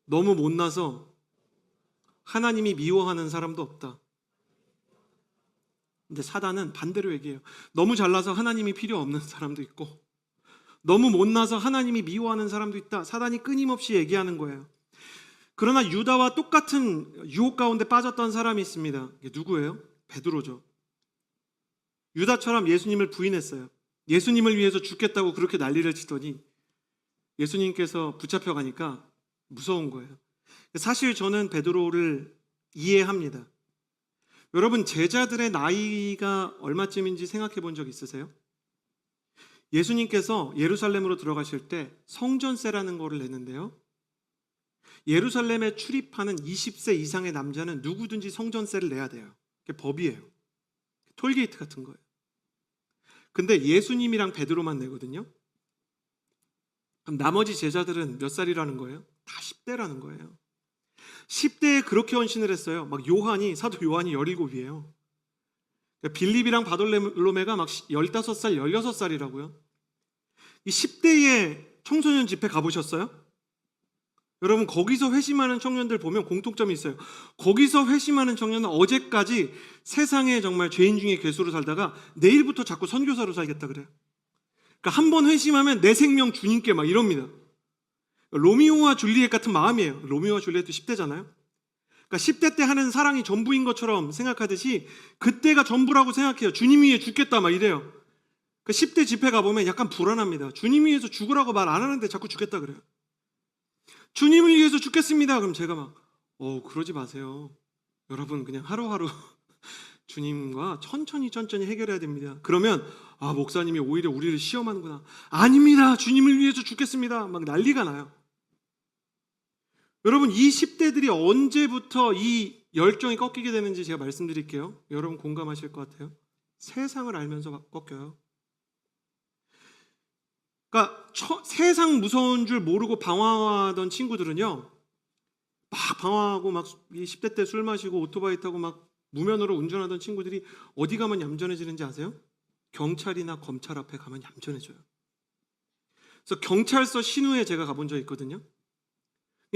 너무 못나서 하나님이 미워하는 사람도 없다. 근데 사단은 반대로 얘기해요. 너무 잘나서 하나님이 필요 없는 사람도 있고, 너무 못나서 하나님이 미워하는 사람도 있다. 사단이 끊임없이 얘기하는 거예요. 그러나 유다와 똑같은 유혹 가운데 빠졌던 사람이 있습니다. 이게 누구예요? 베드로죠. 유다처럼 예수님을 부인했어요. 예수님을 위해서 죽겠다고 그렇게 난리를 치더니 예수님께서 붙잡혀 가니까 무서운 거예요. 사실 저는 베드로를 이해합니다. 여러분 제자들의 나이가 얼마쯤인지 생각해 본 적 있으세요? 예수님께서 예루살렘으로 들어가실 때 성전세라는 거를 냈는데요, 예루살렘에 출입하는 20세 이상의 남자는 누구든지 성전세를 내야 돼요. 그게 법이에요. 톨게이트 같은 거예요. 근데 예수님이랑 베드로만 내거든요. 그럼 나머지 제자들은 몇 살이라는 거예요? 다 10대라는 거예요. 10대에 그렇게 헌신을 했어요. 막 사도 요한이 17이에요. 빌립이랑 바돌로메가 막 15살, 16살이라고요. 이 10대의 청소년 집회 가보셨어요? 여러분 거기서 회심하는 청년들 보면 공통점이 있어요. 거기서 회심하는 청년은 어제까지 세상에 정말 죄인 중에 괴수로 살다가 내일부터 자꾸 선교사로 살겠다 그래요. 그러니까 한 번 회심하면 내 생명 주님께 막 이럽니다. 로미오와 줄리엣 같은 마음이에요. 로미오와 줄리엣도 10대잖아요. 그러니까 10대 때 하는 사랑이 전부인 것처럼 생각하듯이 그때가 전부라고 생각해요. 주님 위해 죽겠다 막 이래요. 그 10대 집회 가보면 약간 불안합니다. 주님 위해서 죽으라고 말 안 하는데 자꾸 죽겠다 그래요. 주님을 위해서 죽겠습니다. 그럼 제가 막 그러지 마세요. 여러분 그냥 하루하루 주님과 천천히 해결해야 됩니다. 그러면 목사님이 오히려 우리를 시험하는구나. 아닙니다. 주님을 위해서 죽겠습니다. 막 난리가 나요. 여러분 이 10대들이 언제부터 이 열정이 꺾이게 되는지 제가 말씀드릴게요. 여러분 공감하실 것 같아요. 세상을 알면서 꺾여요. 그러니까 세상 무서운 줄 모르고 방황하던 친구들은요, 막 방황하고 막 10대 때 술 마시고 오토바이 타고 막 무면허로 운전하던 친구들이 어디 가면 얌전해지는지 아세요? 경찰이나 검찰 앞에 가면 얌전해져요. 그래서 경찰서 신우에 제가 가본 적 있거든요.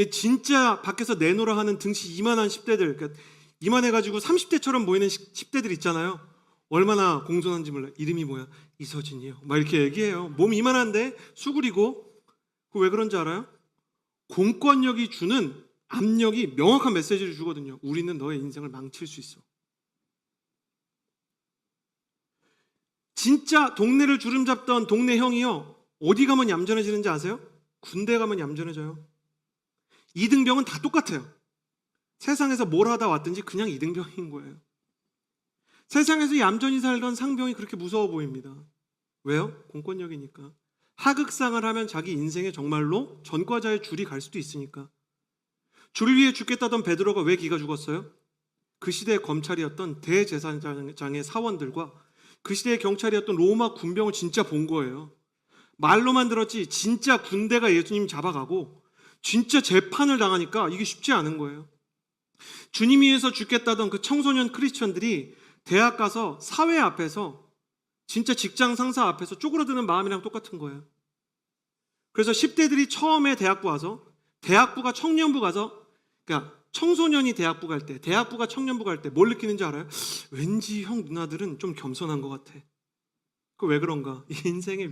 진짜 밖에서 내노라 하는 등치 이만한 10대들, 그러니까 이만해가지고 30대처럼 보이는 10대들 있잖아요. 얼마나 공손한지 몰라요. 이름이 뭐야? 이서진이요. 막 이렇게 얘기해요. 몸 이만한데 수그리고. 왜 그런지 알아요? 공권력이 주는 압력이 명확한 메시지를 주거든요. 우리는 너의 인생을 망칠 수 있어. 진짜 동네를 주름잡던 동네 형이요, 어디 가면 얌전해지는지 아세요? 군대 가면 얌전해져요. 이등병은 다 똑같아요. 세상에서 뭘 하다 왔든지 그냥 이등병인 거예요. 세상에서 얌전히 살던 상병이 그렇게 무서워 보입니다. 왜요? 공권력이니까. 하극상을 하면 자기 인생에 정말로 전과자의 줄이 갈 수도 있으니까. 줄을 위해 죽겠다던 베드로가 왜 기가 죽었어요? 그 시대의 검찰이었던 대제사장의 사원들과 그 시대의 경찰이었던 로마 군병을 진짜 본 거예요. 말로만 들었지 진짜 군대가 예수님 잡아가고 진짜 재판을 당하니까 이게 쉽지 않은 거예요. 주님 위해서 죽겠다던 그 청소년 크리스천들이 대학 가서 사회 앞에서 진짜 직장 상사 앞에서 쪼그라드는 마음이랑 똑같은 거예요. 그래서 10대들이 처음에 대학부 와서, 대학부가 청년부 가서, 그러니까 청소년이 대학부 갈 때, 대학부가 청년부 갈 때 뭘 느끼는지 알아요? 왠지 형 누나들은 좀 겸손한 것 같아. 그 왜 그런가? 인생의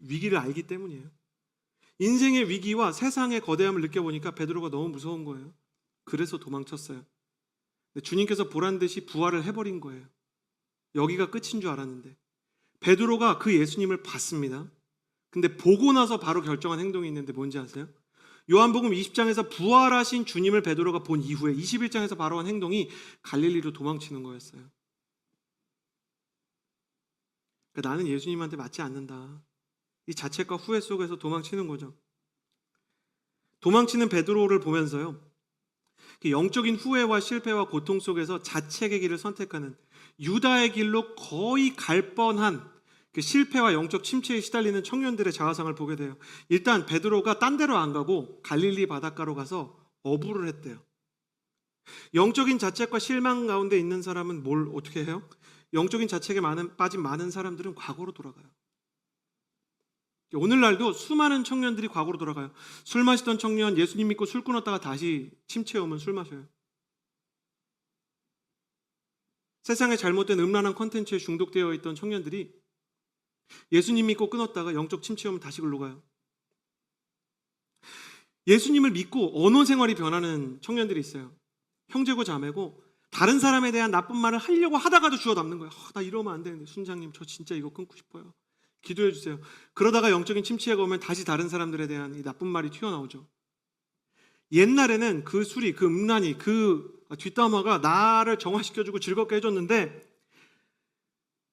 위기를 알기 때문이에요. 인생의 위기와 세상의 거대함을 느껴보니까 베드로가 너무 무서운 거예요. 그래서 도망쳤어요. 주님께서 보란 듯이 부활을 해버린 거예요. 여기가 끝인 줄 알았는데 베드로가 그 예수님을 봤습니다. 근데 보고 나서 바로 결정한 행동이 있는데 뭔지 아세요? 요한복음 20장에서 부활하신 주님을 베드로가 본 이후에 21장에서 바로 한 행동이 갈릴리로 도망치는 거였어요. 그러니까 나는 예수님한테 맞지 않는다. 이 자책과 후회 속에서 도망치는 거죠. 도망치는 베드로를 보면서요, 영적인 후회와 실패와 고통 속에서 자책의 길을 선택하는 유다의 길로 거의 갈 뻔한 그 실패와 영적 침체에 시달리는 청년들의 자화상을 보게 돼요. 일단 베드로가 딴 데로 안 가고 갈릴리 바닷가로 가서 어부를 했대요. 영적인 자책과 실망 가운데 있는 사람은 뭘 어떻게 해요? 영적인 자책에 빠진 많은 사람들은 과거로 돌아가요. 오늘날도 수많은 청년들이 과거로 돌아가요. 술 마시던 청년, 예수님 믿고 술 끊었다가 다시 침체에 오면 술 마셔요. 세상에 잘못된 음란한 콘텐츠에 중독되어 있던 청년들이 예수님 믿고 끊었다가 영적 침체에 오면 다시 글로 가요. 예수님을 믿고 언어 생활이 변하는 청년들이 있어요. 형제고 자매고 다른 사람에 대한 나쁜 말을 하려고 하다가도 주워 담는 거예요. 나 이러면 안 되는데 순장님 저 진짜 이거 끊고 싶어요. 기도해 주세요. 그러다가 영적인 침체가 오면 다시 다른 사람들에 대한 이 나쁜 말이 튀어나오죠. 옛날에는 그 술이, 그 음란이, 그 뒷담화가 나를 정화시켜주고 즐겁게 해줬는데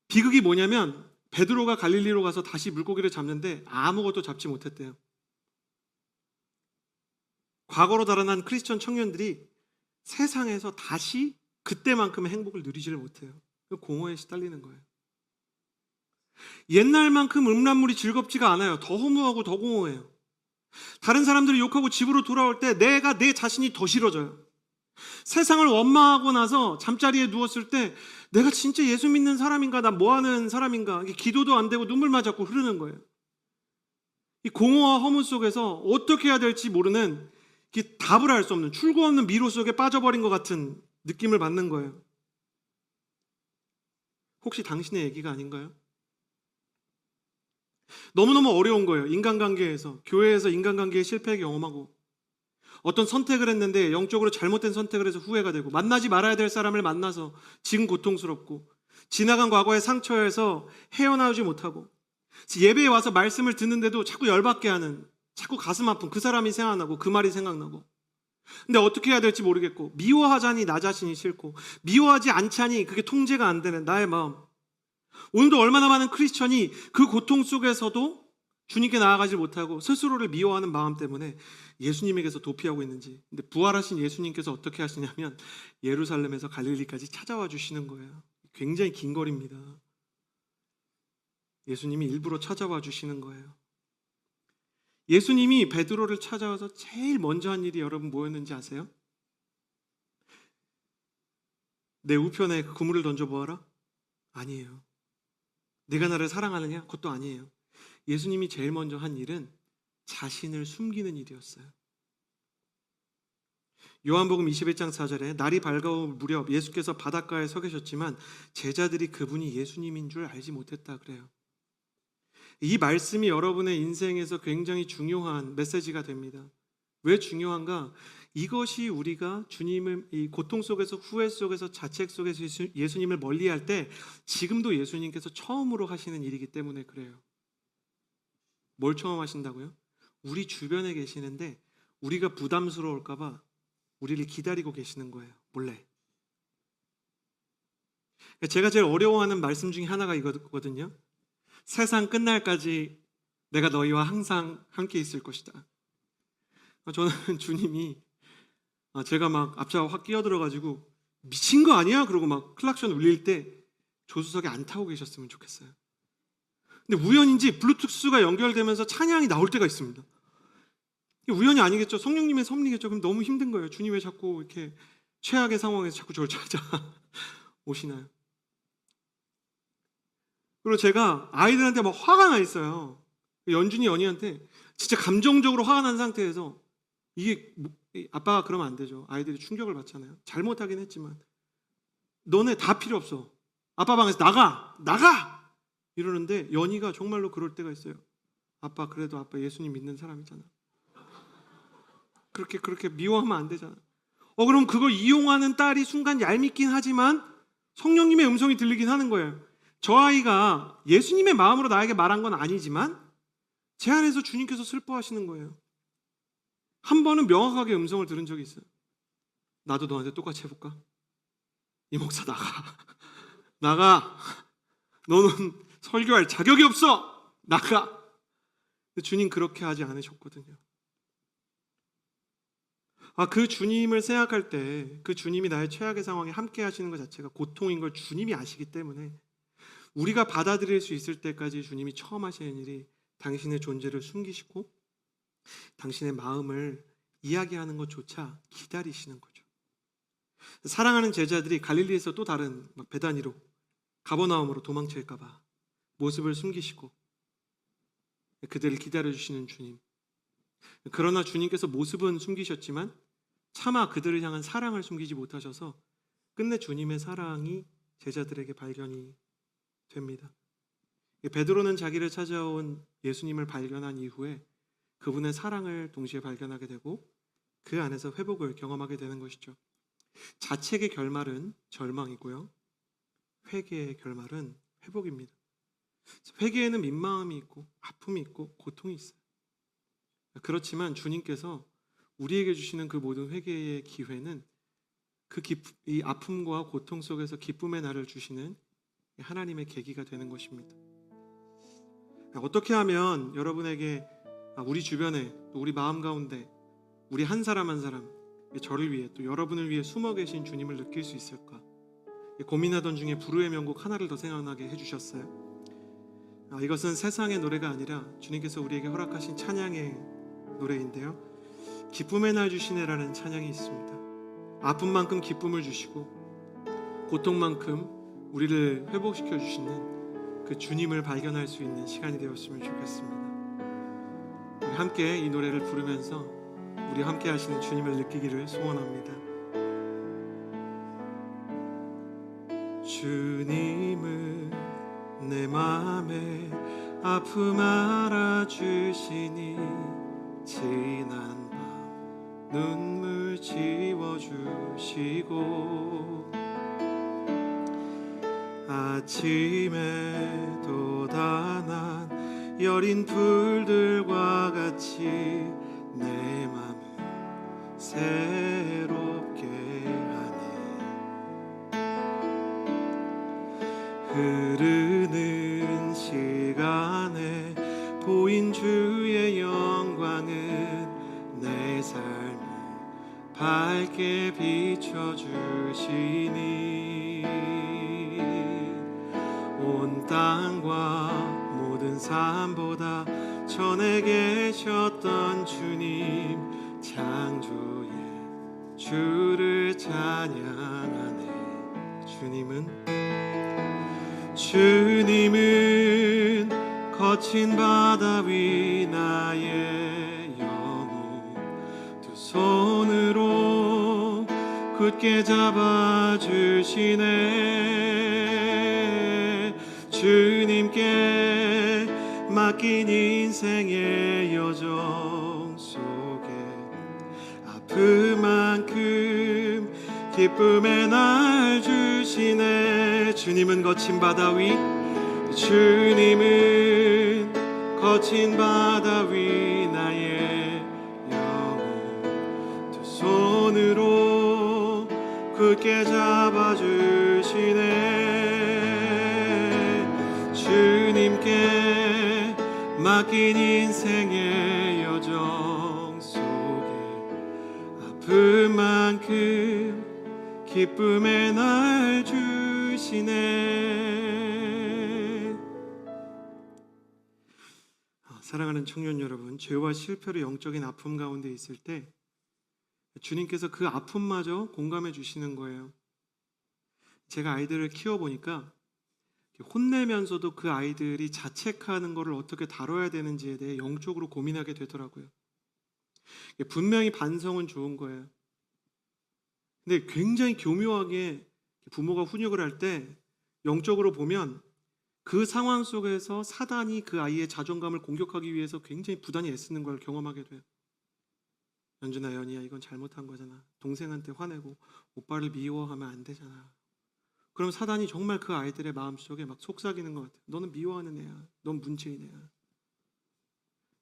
비극이 뭐냐면 베드로가 갈릴리로 가서 다시 물고기를 잡는데 아무것도 잡지 못했대요. 과거로 달아난 크리스천 청년들이 세상에서 다시 그때만큼의 행복을 누리지를 못해요. 공허에 시달리는 거예요. 옛날만큼 음란물이 즐겁지가 않아요. 더 허무하고 더 공허해요. 다른 사람들이 욕하고 집으로 돌아올 때 내가 내 자신이 더 싫어져요. 세상을 원망하고 나서 잠자리에 누웠을 때 내가 진짜 예수 믿는 사람인가, 나 뭐하는 사람인가, 기도도 안 되고 눈물만 자꾸 흐르는 거예요. 이 공허와 허무 속에서 어떻게 해야 될지 모르는, 답을 알 수 없는 출구 없는 미로 속에 빠져버린 것 같은 느낌을 받는 거예요. 혹시 당신의 얘기가 아닌가요? 너무너무 어려운 거예요. 인간관계에서, 교회에서 인간관계의 실패 경험하고, 어떤 선택을 했는데 영적으로 잘못된 선택을 해서 후회가 되고, 만나지 말아야 될 사람을 만나서 지금 고통스럽고, 지나간 과거의 상처에서 헤어나오지 못하고, 예배에 와서 말씀을 듣는데도 자꾸 열받게 하는, 자꾸 가슴 아픈 그 사람이 생각나고 그 말이 생각나고, 근데 어떻게 해야 될지 모르겠고, 미워하자니 나 자신이 싫고, 미워하지 않자니 그게 통제가 안 되는 나의 마음. 오늘도 얼마나 많은 크리스천이 그 고통 속에서도 주님께 나아가지 못하고 스스로를 미워하는 마음 때문에 예수님에게서 도피하고 있는지. 근데 부활하신 예수님께서 어떻게 하시냐면 예루살렘에서 갈릴리까지 찾아와 주시는 거예요. 굉장히 긴 거리입니다. 예수님이 일부러 찾아와 주시는 거예요. 예수님이 베드로를 찾아와서 제일 먼저 한 일이 여러분 뭐였는지 아세요? 내 우편에 그 그물을 던져보아라? 아니에요. 내가 나를 사랑하느냐? 그것도 아니에요. 예수님이 제일 먼저 한 일은 자신을 숨기는 일이었어요. 요한복음 21장 4절에 날이 밝아올 무렵 예수께서 바닷가에 서 계셨지만 제자들이 그분이 예수님인 줄 알지 못했다 그래요. 이 말씀이 여러분의 인생에서 굉장히 중요한 메시지가 됩니다. 왜 중요한가? 이것이 우리가 주님을 이 고통 속에서, 후회 속에서, 자책 속에서 예수님을 멀리할 때 지금도 예수님께서 처음으로 하시는 일이기 때문에 그래요. 뭘 처음 하신다고요? 우리 주변에 계시는데 우리가 부담스러울까 봐 우리를 기다리고 계시는 거예요. 몰래. 제가 제일 어려워하는 말씀 중에 하나가 이거거든요. 세상 끝날까지 내가 너희와 항상 함께 있을 것이다. 저는 주님이 제가 막 앞차가 확 끼어들어가지고 미친 거 아니야? 그러고 막 클락션 울릴 때 조수석에 안 타고 계셨으면 좋겠어요. 근데 우연인지 블루투스가 연결되면서 찬양이 나올 때가 있습니다. 우연이 아니겠죠. 성령님의 섭리겠죠. 그럼 너무 힘든 거예요. 주님 왜 자꾸 이렇게 최악의 상황에서 자꾸 저를 찾아오시나요? 그리고 제가 아이들한테 막 화가 나 있어요. 연준이 연희한테 진짜 감정적으로 화가 난 상태에서 이게 아빠가 그러면 안 되죠. 아이들이 충격을 받잖아요. 잘못하긴 했지만 너네 다 필요 없어. 아빠 방에서 나가! 이러는데 연희가 정말로 그럴 때가 있어요. 아빠 그래도 아빠 예수님 믿는 사람이잖아. 그렇게 미워하면 안 되잖아. 그럼 그걸 이용하는 딸이 순간 얄밉긴 하지만 성령님의 음성이 들리긴 하는 거예요. 저 아이가 예수님의 마음으로 나에게 말한 건 아니지만 제 안에서 주님께서 슬퍼하시는 거예요. 한 번은 명확하게 음성을 들은 적이 있어요. 나도 너한테 똑같이 해볼까? 이 목사 나가. 너는 설교할 자격이 없어. 나가. 근데 주님 그렇게 하지 않으셨거든요. 그 주님을 생각할 때 그 주님이 나의 최악의 상황에 함께 하시는 것 자체가 고통인 걸 주님이 아시기 때문에 우리가 받아들일 수 있을 때까지 주님이 처음 하시는 일이 당신의 존재를 숨기시고 당신의 마음을 이야기하는 것조차 기다리시는 거죠. 사랑하는 제자들이 갈릴리에서 또 다른 베다니로, 가버나움으로 도망칠까 봐 모습을 숨기시고 그들을 기다려주시는 주님. 그러나 주님께서 모습은 숨기셨지만 차마 그들을 향한 사랑을 숨기지 못하셔서 끝내 주님의 사랑이 제자들에게 발견이 됩니다. 베드로는 자기를 찾아온 예수님을 발견한 이후에 그분의 사랑을 동시에 발견하게 되고 그 안에서 회복을 경험하게 되는 것이죠. 자책의 결말은 절망이고요. 회개의 결말은 회복입니다. 회개에는 민망함이 있고 아픔이 있고 고통이 있어요. 그렇지만 주님께서 우리에게 주시는 그 모든 회개의 기회는 이 아픔과 고통 속에서 기쁨의 날을 주시는 하나님의 계기가 되는 것입니다. 어떻게 하면 여러분에게 우리 주변에 또 우리 마음 가운데 우리 한 사람 한 사람 저를 위해 또 여러분을 위해 숨어 계신 주님을 느낄 수 있을까? 고민하던 중에 불후의 명곡 하나를 더 생각나게 해주셨어요. 이것은 세상의 노래가 아니라 주님께서 우리에게 허락하신 찬양의 노래인데요. 기쁨의 날 주시네라는 찬양이 있습니다. 아픔만큼 기쁨을 주시고 고통만큼 우리를 회복시켜 주시는 그 주님을 발견할 수 있는 시간이 되었으면 좋겠습니다. 우리 함께 이 노래를 부르면서 우리 함께 하시는 주님을 느끼기를 소원합니다. 주님을 내 마음에 아픔 알아주시니 지난 밤 눈물 지워주시고 아침에 돋아난 여린 불들과 같이 내 맘을 새롭게 하네. 흐르는 시간에 보인 주의 영광은 내 삶을 밝게 비춰주시니 온 땅과 모든 삶보다 전에 계셨던 주님 창조의 주를 찬양하네. 주님은 거친 바다 위 나의 영혼 두 손으로 굳게 잡아주시네. 주님께 맡긴 인생의 여정 속에 아픔만큼 기쁨의 날 주시네. 주님은 거친 바다 위 나의 영혼 두 손으로 굳게 잡아주시네. 주님께 맡긴 인생의 여정 속에 아픔만큼 기쁨의 날 주시네. 사랑하는 청년 여러분, 죄와 실패로 영적인 아픔 가운데 있을 때 주님께서 그 아픔마저 공감해 주시는 거예요. 제가 아이들을 키워보니까 혼내면서도 그 아이들이 자책하는 것을 어떻게 다뤄야 되는지에 대해 영적으로 고민하게 되더라고요. 분명히 반성은 좋은 거예요. 근데 굉장히 교묘하게 부모가 훈육을 할 때 영적으로 보면 그 상황 속에서 사단이 그 아이의 자존감을 공격하기 위해서 굉장히 부단히 애쓰는 걸 경험하게 돼요. 연준아, 연희야, 이건 잘못한 거잖아. 동생한테 화내고 오빠를 미워하면 안 되잖아. 그럼 사단이 정말 그 아이들의 마음속에 막 속삭이는 것 같아요. 너는 미워하는 애야. 넌 문제인 애야.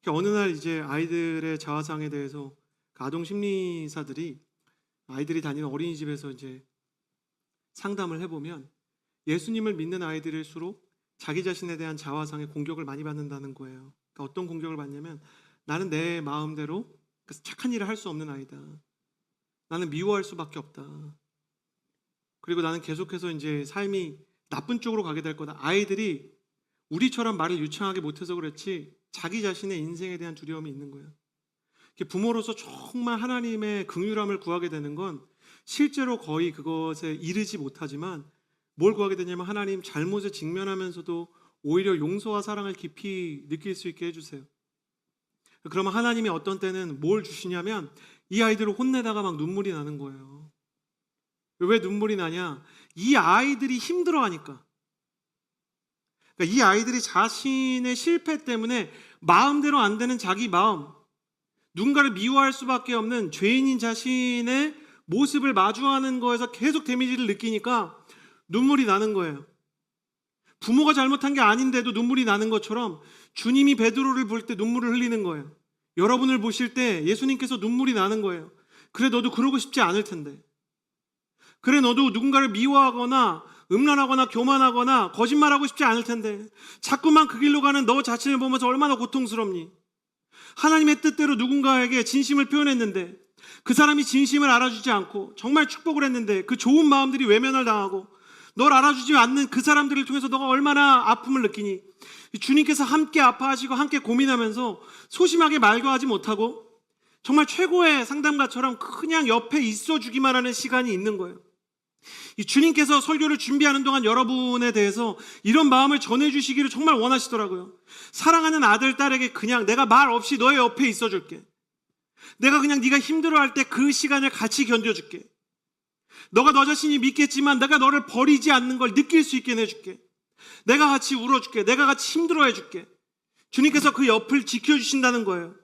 어느 날 이제 아이들의 자아상에 대해서 아동 심리사들이 아이들이 다니는 어린이집에서 이제 상담을 해보면 예수님을 믿는 아이들일수록 자기 자신에 대한 자아상의 공격을 많이 받는다는 거예요. 그러니까 어떤 공격을 받냐면 나는 내 마음대로 착한 일을 할 수 없는 아이다. 나는 미워할 수밖에 없다. 그리고 나는 계속해서 이제 삶이 나쁜 쪽으로 가게 될 거다. 아이들이 우리처럼 말을 유창하게 못해서 그렇지 자기 자신의 인생에 대한 두려움이 있는 거예요. 부모로서 정말 하나님의 긍휼함을 구하게 되는 건 실제로 거의 그것에 이르지 못하지만 뭘 구하게 되냐면 하나님 잘못에 직면하면서도 오히려 용서와 사랑을 깊이 느낄 수 있게 해주세요. 그러면 하나님이 어떤 때는 뭘 주시냐면 이 아이들을 혼내다가 막 눈물이 나는 거예요. 왜 눈물이 나냐? 이 아이들이 힘들어하니까. 그러니까 이 아이들이 자신의 실패 때문에 마음대로 안 되는 자기 마음, 누군가를 미워할 수밖에 없는 죄인인 자신의 모습을 마주하는 거에서 계속 데미지를 느끼니까 눈물이 나는 거예요. 부모가 잘못한 게 아닌데도 눈물이 나는 것처럼 주님이 베드로를 볼 때 눈물을 흘리는 거예요. 여러분을 보실 때 예수님께서 눈물이 나는 거예요. 그래 너도 그러고 싶지 않을 텐데. 그래 너도 누군가를 미워하거나 음란하거나 교만하거나 거짓말하고 싶지 않을 텐데. 자꾸만 그 길로 가는 너 자신을 보면서 얼마나 고통스럽니? 하나님의 뜻대로 누군가에게 진심을 표현했는데 그 사람이 진심을 알아주지 않고 정말 축복을 했는데 그 좋은 마음들이 외면을 당하고 널 알아주지 않는 그 사람들을 통해서 너가 얼마나 아픔을 느끼니? 주님께서 함께 아파하시고 함께 고민하면서 소심하게 말거하지 못하고 정말 최고의 상담가처럼 그냥 옆에 있어주기만 하는 시간이 있는 거예요. 이 주님께서 설교를 준비하는 동안 여러분에 대해서 이런 마음을 전해주시기를 정말 원하시더라고요. 사랑하는 아들, 딸에게 그냥 내가 말 없이 너의 옆에 있어줄게. 내가 그냥 네가 힘들어할 때 그 시간을 같이 견뎌줄게. 너가 너 자신이 믿겠지만 내가 너를 버리지 않는 걸 느낄 수 있게 해줄게. 내가 같이 울어줄게. 내가 같이 힘들어해줄게. 주님께서 그 옆을 지켜주신다는 거예요.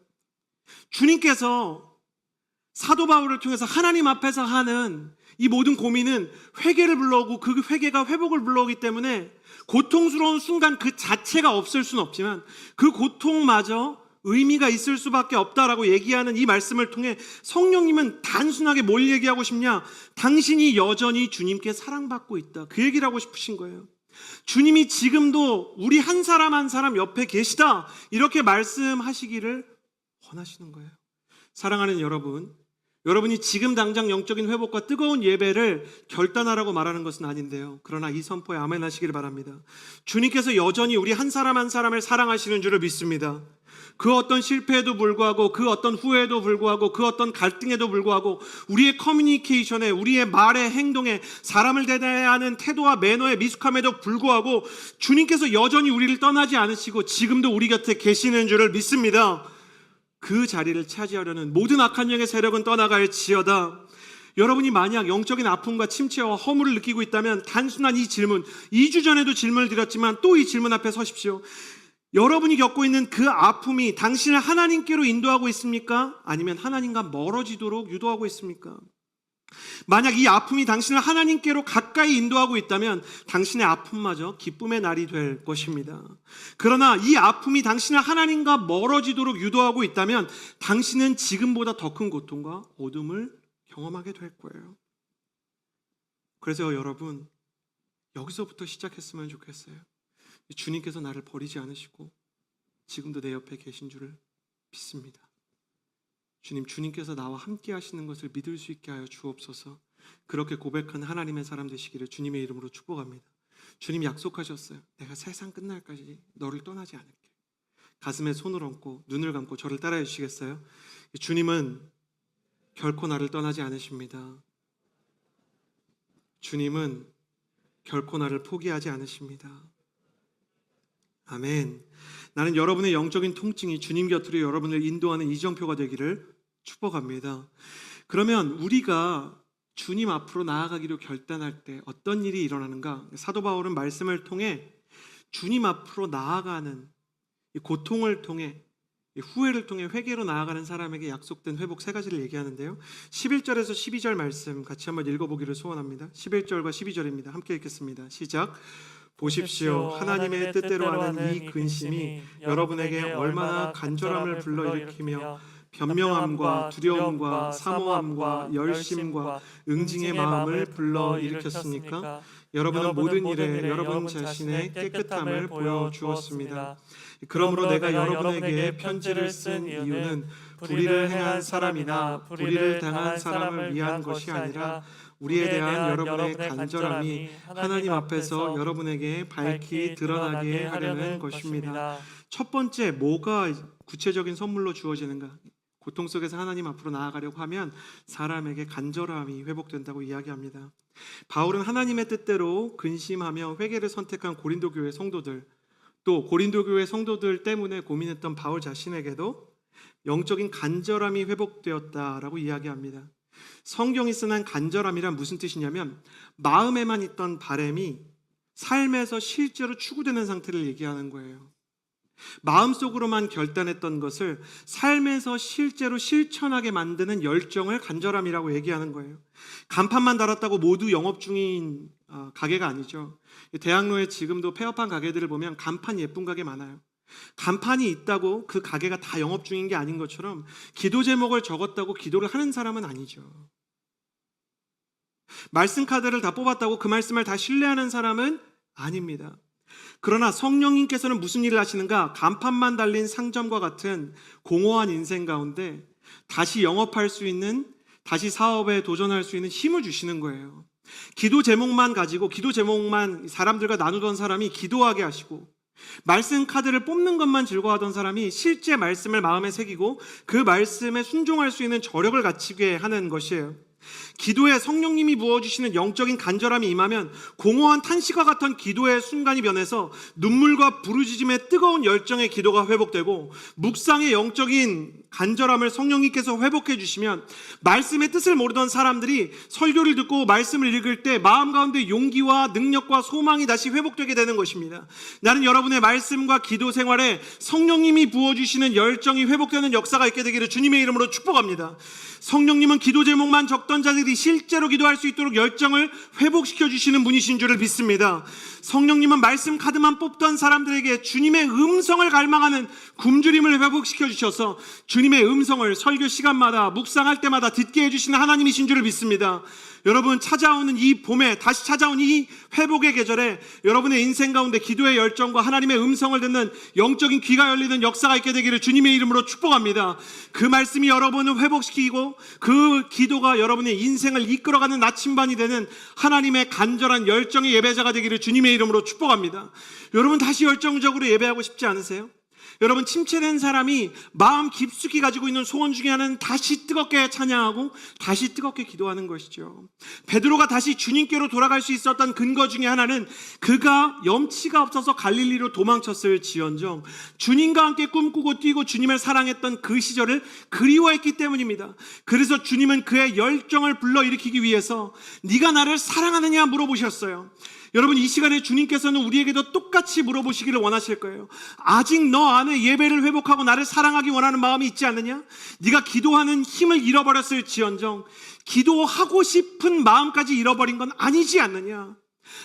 주님께서 사도 바울을 통해서 하나님 앞에서 하는 이 모든 고민은 회개를 불러오고 그 회개가 회복을 불러오기 때문에 고통스러운 순간 그 자체가 없을 수는 없지만 그 고통마저 의미가 있을 수밖에 없다라고 얘기하는 이 말씀을 통해 성령님은 단순하게 뭘 얘기하고 싶냐? 당신이 여전히 주님께 사랑받고 있다. 그 얘기를 하고 싶으신 거예요. 주님이 지금도 우리 한 사람 한 사람 옆에 계시다. 이렇게 말씀하시기를 원하시는 거예요. 사랑하는 여러분, 여러분이 지금 당장 영적인 회복과 뜨거운 예배를 결단하라고 말하는 것은 아닌데요. 그러나 이 선포에 아멘 하시기를 바랍니다. 주님께서 여전히 우리 한 사람 한 사람을 사랑하시는 줄을 믿습니다. 그 어떤 실패에도 불구하고, 그 어떤 후회에도 불구하고, 그 어떤 갈등에도 불구하고, 우리의 커뮤니케이션에, 우리의 말에, 행동에, 사람을 대하는 태도와 매너에 미숙함에도 불구하고 주님께서 여전히 우리를 떠나지 않으시고 지금도 우리 곁에 계시는 줄을 믿습니다. 그 자리를 차지하려는 모든 악한 영의 세력은 떠나갈지어다. 여러분이 만약 영적인 아픔과 침체와 허물을 느끼고 있다면 단순한 이 질문, 2주 전에도 질문을 드렸지만 또 이 질문 앞에 서십시오. 여러분이 겪고 있는 그 아픔이 당신을 하나님께로 인도하고 있습니까? 아니면 하나님과 멀어지도록 유도하고 있습니까? 만약 이 아픔이 당신을 하나님께로 가까이 인도하고 있다면 당신의 아픔마저 기쁨의 날이 될 것입니다. 그러나 이 아픔이 당신을 하나님과 멀어지도록 유도하고 있다면 당신은 지금보다 더 큰 고통과 어둠을 경험하게 될 거예요. 그래서 여러분, 여기서부터 시작했으면 좋겠어요. 주님께서 나를 버리지 않으시고 지금도 내 옆에 계신 줄을 믿습니다. 주님께서 나와 함께 하시는 것을 믿을 수 있게 하여 주옵소서. 그렇게 고백한 하나님의 사람 되시기를 주님의 이름으로 축복합니다. 주님 약속하셨어요. 내가 세상 끝날까지 너를 떠나지 않을게. 가슴에 손을 얹고 눈을 감고 저를 따라해 주시겠어요? 주님은 결코 나를 떠나지 않으십니다. 주님은 결코 나를 포기하지 않으십니다. 아멘. 나는 여러분의 영적인 통증이 주님 곁으로 여러분을 인도하는 이정표가 되기를 축복합니다. 그러면 우리가 주님 앞으로 나아가기로 결단할 때 어떤 일이 일어나는가? 사도 바울은 말씀을 통해 주님 앞으로 나아가는 이 고통을 통해, 이 후회를 통해 회개로 나아가는 사람에게 약속된 회복 3가지를 얘기하는데요. 11절에서 12절 말씀 같이 한번 읽어보기를 소원합니다. 11절과 12절입니다. 함께 읽겠습니다. 시작. 보십시오. 하나님의 뜻대로 하는 이 근심이 여러분에게 얼마나 간절함을 불러일으키며 변명함과 두려움과 사모함과 열심과 응징의 마음을 불러일으켰습니까? 여러분은 모든 일에 여러분 자신의 깨끗함을 보여주었습니다. 그러므로 내가 여러분에게 편지를 쓴 이유는 불의를 행한 사람이나 불의를 당한 사람을 위한 것이 아니라 우리에 대한 여러분의 간절함이 하나님 앞에서 여러분에게 밝히 드러나게 하려는 것입니다. 첫 번째, 뭐가 구체적인 선물로 주어지는가? 고통 속에서 하나님 앞으로 나아가려고 하면 사람에게 간절함이 회복된다고 이야기합니다. 바울은 하나님의 뜻대로 근심하며 회개를 선택한 고린도 교회 성도들, 또 고린도 교회 성도들 때문에 고민했던 바울 자신에게도 영적인 간절함이 회복되었다라고 이야기합니다. 성경이 쓰는 간절함이란 무슨 뜻이냐면 마음에만 있던 바람이 삶에서 실제로 추구되는 상태를 얘기하는 거예요. 마음속으로만 결단했던 것을 삶에서 실제로 실천하게 만드는 열정을 간절함이라고 얘기하는 거예요. 간판만 달았다고 모두 영업 중인 가게가 아니죠. 대학로에 지금도 폐업한 가게들을 보면 간판 예쁜 가게 많아요. 간판이 있다고 그 가게가 다 영업 중인 게 아닌 것처럼 기도 제목을 적었다고 기도를 하는 사람은 아니죠. 말씀 카드를 다 뽑았다고 그 말씀을 다 신뢰하는 사람은 아닙니다. 그러나 성령님께서는 무슨 일을 하시는가? 간판만 달린 상점과 같은 공허한 인생 가운데 다시 영업할 수 있는, 다시 사업에 도전할 수 있는 힘을 주시는 거예요. 기도 제목만 가지고, 기도 제목만 사람들과 나누던 사람이 기도하게 하시고, 말씀 카드를 뽑는 것만 즐거워하던 사람이 실제 말씀을 마음에 새기고 그 말씀에 순종할 수 있는 저력을 갖추게 하는 것이에요. 기도에 성령님이 부어주시는 영적인 간절함이 임하면 공허한 탄식과 같은 기도의 순간이 변해서 눈물과 부르짖음의 뜨거운 열정의 기도가 회복되고, 묵상의 영적인 간절함을 성령님께서 회복해 주시면 말씀의 뜻을 모르던 사람들이 설교를 듣고 말씀을 읽을 때 마음 가운데 용기와 능력과 소망이 다시 회복되게 되는 것입니다. 나는 여러분의 말씀과 기도 생활에 성령님이 부어주시는 열정이 회복되는 역사가 있게 되기를 주님의 이름으로 축복합니다. 성령님은 기도 제목만 적던 자들이 실제로 기도할 수 있도록 열정을 회복시켜 주시는 분이신 줄을 믿습니다. 성령님은 말씀 카드만 뽑던 사람들에게 주님의 음성을 갈망하는 굶주림을 회복시켜 주셔서 주님의 음성을 설교 시간마다 묵상할 때마다 듣게 해주시는 하나님이신 줄을 믿습니다. 여러분, 찾아오는 이 봄에, 다시 찾아온 이 회복의 계절에 여러분의 인생 가운데 기도의 열정과 하나님의 음성을 듣는 영적인 귀가 열리는 역사가 있게 되기를 주님의 이름으로 축복합니다. 그 말씀이 여러분을 회복시키고 그 기도가 여러분의 인생을 이끌어가는 나침반이 되는 하나님의 간절한 열정의 예배자가 되기를 주님의 이름으로 축복합니다. 여러분, 다시 열정적으로 예배하고 싶지 않으세요? 여러분, 침체된 사람이 마음 깊숙이 가지고 있는 소원 중에 하나는 다시 뜨겁게 찬양하고 다시 뜨겁게 기도하는 것이죠. 베드로가 다시 주님께로 돌아갈 수 있었던 근거 중에 하나는 그가 염치가 없어서 갈릴리로 도망쳤을 지언정 주님과 함께 꿈꾸고 뛰고 주님을 사랑했던 그 시절을 그리워했기 때문입니다. 그래서 주님은 그의 열정을 불러일으키기 위해서 네가 나를 사랑하느냐 물어보셨어요. 여러분, 이 시간에 주님께서는 우리에게도 똑같이 물어보시기를 원하실 거예요. 아직 너 안에 예배를 회복하고 나를 사랑하기 원하는 마음이 있지 않느냐? 네가 기도하는 힘을 잃어버렸을지언정 기도하고 싶은 마음까지 잃어버린 건 아니지 않느냐?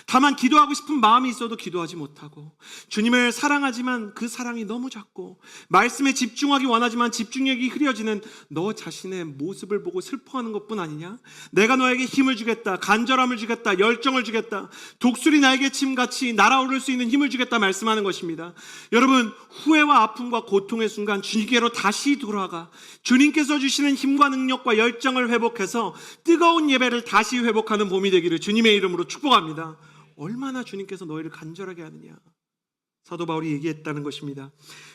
다만 기도하고 싶은 마음이 있어도 기도하지 못하고, 주님을 사랑하지만 그 사랑이 너무 작고, 말씀에 집중하기 원하지만 집중력이 흐려지는 너 자신의 모습을 보고 슬퍼하는 것뿐 아니냐? 내가 너에게 힘을 주겠다, 간절함을 주겠다, 열정을 주겠다, 독수리 나에게 침같이 날아오를 수 있는 힘을 주겠다 말씀하는 것입니다. 여러분, 후회와 아픔과 고통의 순간 주님께로 다시 돌아가 주님께서 주시는 힘과 능력과 열정을 회복해서 뜨거운 예배를 다시 회복하는 봄이 되기를 주님의 이름으로 축복합니다. 얼마나 주님께서 너희를 간절하게 하느냐, 사도 바울이 얘기했다는 것입니다.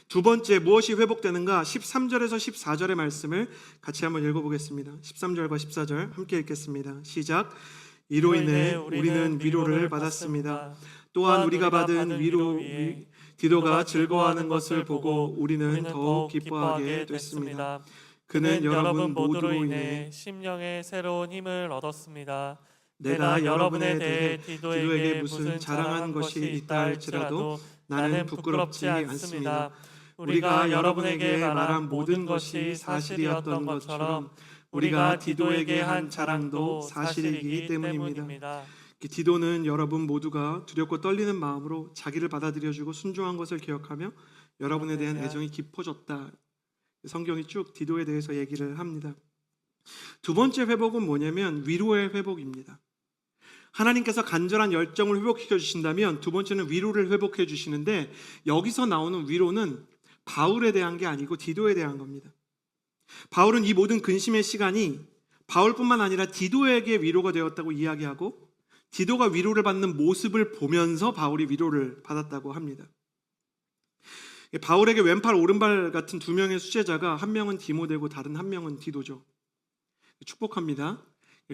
두 번째, 무엇이 회복되는가? 13절에서 14절의 말씀을 같이 한번 읽어보겠습니다. 13절과 14절 함께 읽겠습니다. 시작. 이로 인해 우리는 위로를 받았습니다. 또한 우리가 받은 위로 디도가 즐거워하는 것을 보고 우리는 더욱 기뻐하게 됐습니다. 그는 여러분 모두로 인해 심령의 새로운 힘을 얻었습니다. 내가 여러분에 대해 디도에게 무슨 자랑하는 것이 있다 할지라도 나는 부끄럽지 않습니다. 우리가 여러분에게 말한 모든 것이 사실이었던 것처럼 우리가 디도에게 한 자랑도 사실이기 때문입니다. 디도는 여러분 모두가 두렵고 떨리는 마음으로 자기를 받아들여주고 순종한 것을 기억하며 여러분에 대한 애정이 깊어졌다. 성경이 쭉 디도에 대해서 얘기를 합니다. 두 번째 회복은 뭐냐면 위로의 회복입니다. 하나님께서 간절한 열정을 회복시켜 주신다면 두 번째는 위로를 회복해 주시는데, 여기서 나오는 위로는 바울에 대한 게 아니고 디도에 대한 겁니다. 바울은 이 모든 근심의 시간이 바울뿐만 아니라 디도에게 위로가 되었다고 이야기하고, 디도가 위로를 받는 모습을 보면서 바울이 위로를 받았다고 합니다. 바울에게 왼팔 오른발 같은 두 명의 수제자가, 한 명은 디모데고 다른 한 명은 디도죠. 축복합니다.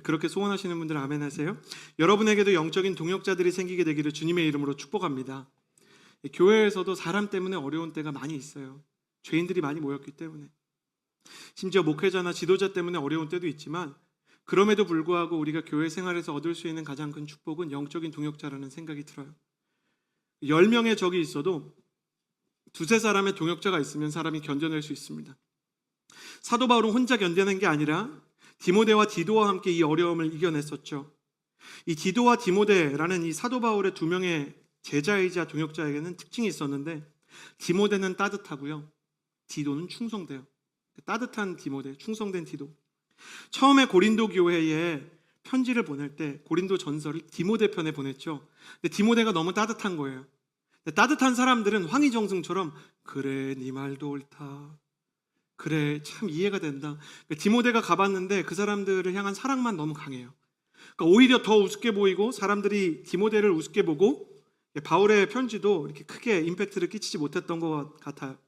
그렇게 소원하시는 분들 아멘 하세요. 여러분에게도 영적인 동역자들이 생기게 되기를 주님의 이름으로 축복합니다. 교회에서도 사람 때문에 어려운 때가 많이 있어요. 죄인들이 많이 모였기 때문에. 심지어 목회자나 지도자 때문에 어려운 때도 있지만, 그럼에도 불구하고 우리가 교회 생활에서 얻을 수 있는 가장 큰 축복은 영적인 동역자라는 생각이 들어요. 10명의 적이 있어도 두세 사람의 동역자가 있으면 사람이 견뎌낼 수 있습니다. 사도 바울은 혼자 견뎌낸 게 아니라 디모데와 디도와 함께 이 어려움을 이겨냈었죠. 이 디도와 디모데라는 이 사도 바울의 두 명의 제자이자 동역자에게는 특징이 있었는데, 디모데는 따뜻하고요, 디도는 충성돼요. 따뜻한 디모데, 충성된 디도. 처음에 고린도 교회에 편지를 보낼 때 고린도 전서를 디모데 편에 보냈죠. 근데 디모데가 너무 따뜻한 거예요. 따뜻한 사람들은 황희정승처럼 그래 네 말도 옳다, 그래 참 이해가 된다. 디모데가 가봤는데 그 사람들을 향한 사랑만 너무 강해요. 그러니까 오히려 더 우습게 보이고, 사람들이 디모데를 우습게 보고 바울의 편지도 이렇게 크게 임팩트를 끼치지 못했던 것 같아요.